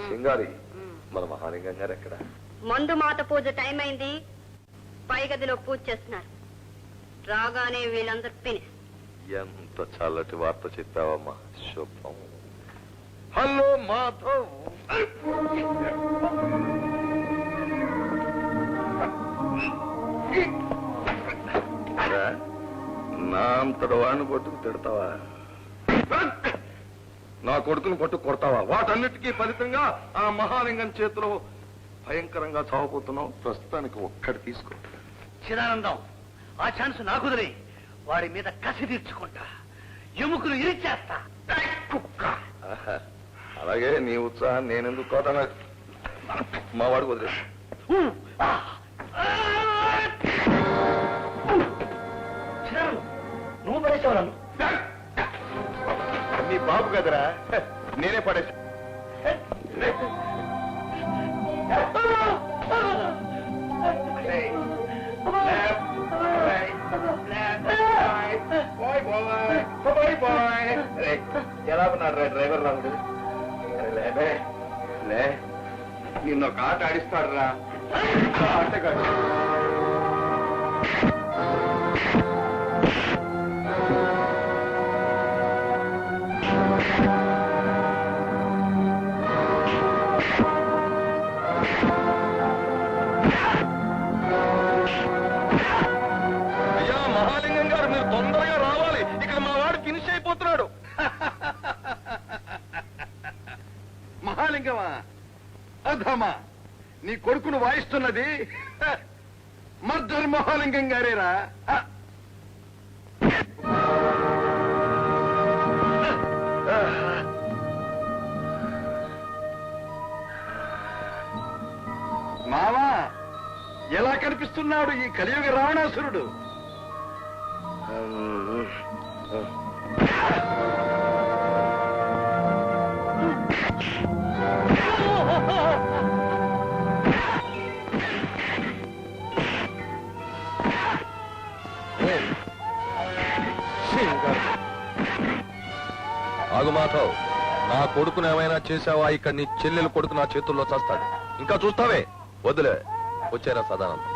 సింగారి, మన మహాలింగం గారు ఎక్కడ? మందు మాత పూజ టైం అయింది, పై గదిలో పూజ చేస్తున్నారు. రాగానే వీళ్ళందరూ ఫినిష్. ఎంత చల్లటి వార్త చెప్పావమ్మా, శుభం. హలో మాధవ్. నా అంతటి వాడిని పట్టుకు తిడతావా? నా కొడుకుని పట్టు కొడతావా? వాటన్నిటికీ ఫలితంగా ఆ మహాలింగం చేతిలో భయంకరంగా చావబోతున్నావు. ప్రస్తుతానికి ఒక్కటి తీసుకో. చిదానందం, ఆ ఛాన్స్ నాకు వదిలే. వాడి మీద కసి తీర్చుకుంటా, ఎముకలు ఇరిచేస్తా. అలాగే నీ ఉత్సాహం నేనెందుకు కోతాను? మా వాడికి వదిలేదు. నువ్వు పడేసావు నన్ను. నీ బాబు కదరా, నేనే పడేసా. ఎలా ఉన్నాడు రా డ్రైవర్ రాముడు? లేబే లే, నిన్న ఒక ఆట ఆడిస్తాడు రా. ఆటగాడు అయ్యా మహాలింగం గారు, మీరు తొందరగా రావాలి. ఇక్కడ మా వాడు ఫినిష్ అయిపోతున్నాడు. మహాలింగమా, అధమా, నీ కొడుకును వాయిస్తున్నది మర్దర్ మహాలింగం గారేరా. మావా, ఎలా కనిపిస్తున్నాడు ఈ కలియుగ రావణాసురుడు? ఆగు మాధవ్, నా కొడుకును ఏమైనా చేసావా? ఇక్కడ నీ చెల్లెలు కొడుకు నా చేతుల్లో చస్తాడు. ఇంకా చూస్తావే? వదిలే, వచ్చారా సదానందం.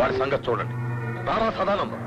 వాడి సంగతి చూడండి. రారా సదానందం.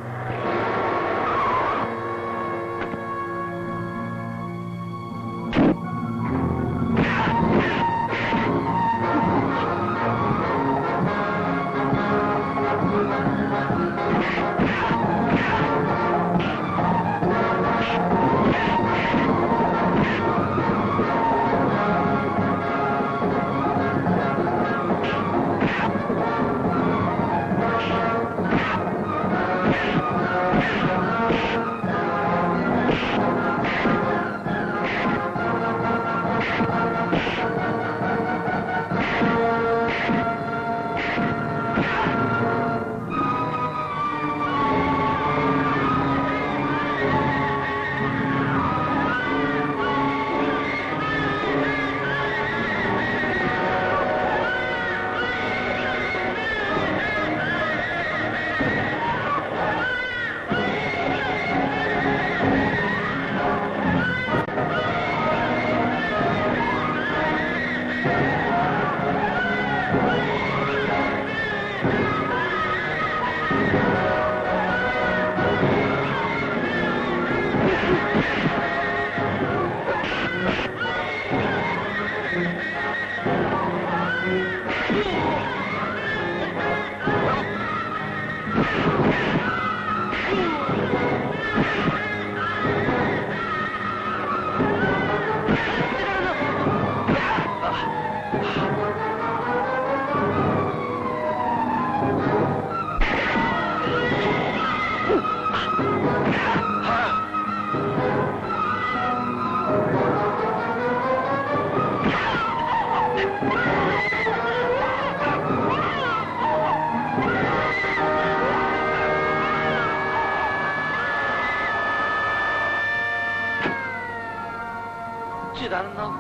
చిదానందం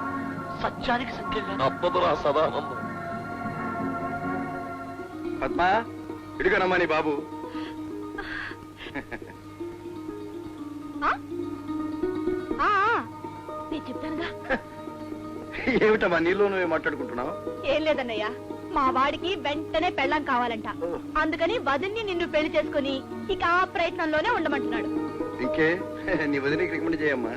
సత్యానికి సంఖ్య తప్పదురా సదానందం. పద్మ, ఇడుగనమ్మా నీ బాబు. నేను చెప్తానుగా. ఏమిటమ్మా నీళ్ళు నువ్వే మాట్లాడుకుంటున్నావు? ఏం లేదన్నయ్యా, మా వాడికి వెంటనే పెళ్ళం కావాలంట. అందుకని వదిన్ని నిన్ను పెళ్లి చేసుకుని ఇక ఆ ప్రయత్నంలోనే ఉండమంటున్నాడు. ఇంకే నీ వదిలికి రికమెండ్ చేయమ్మా.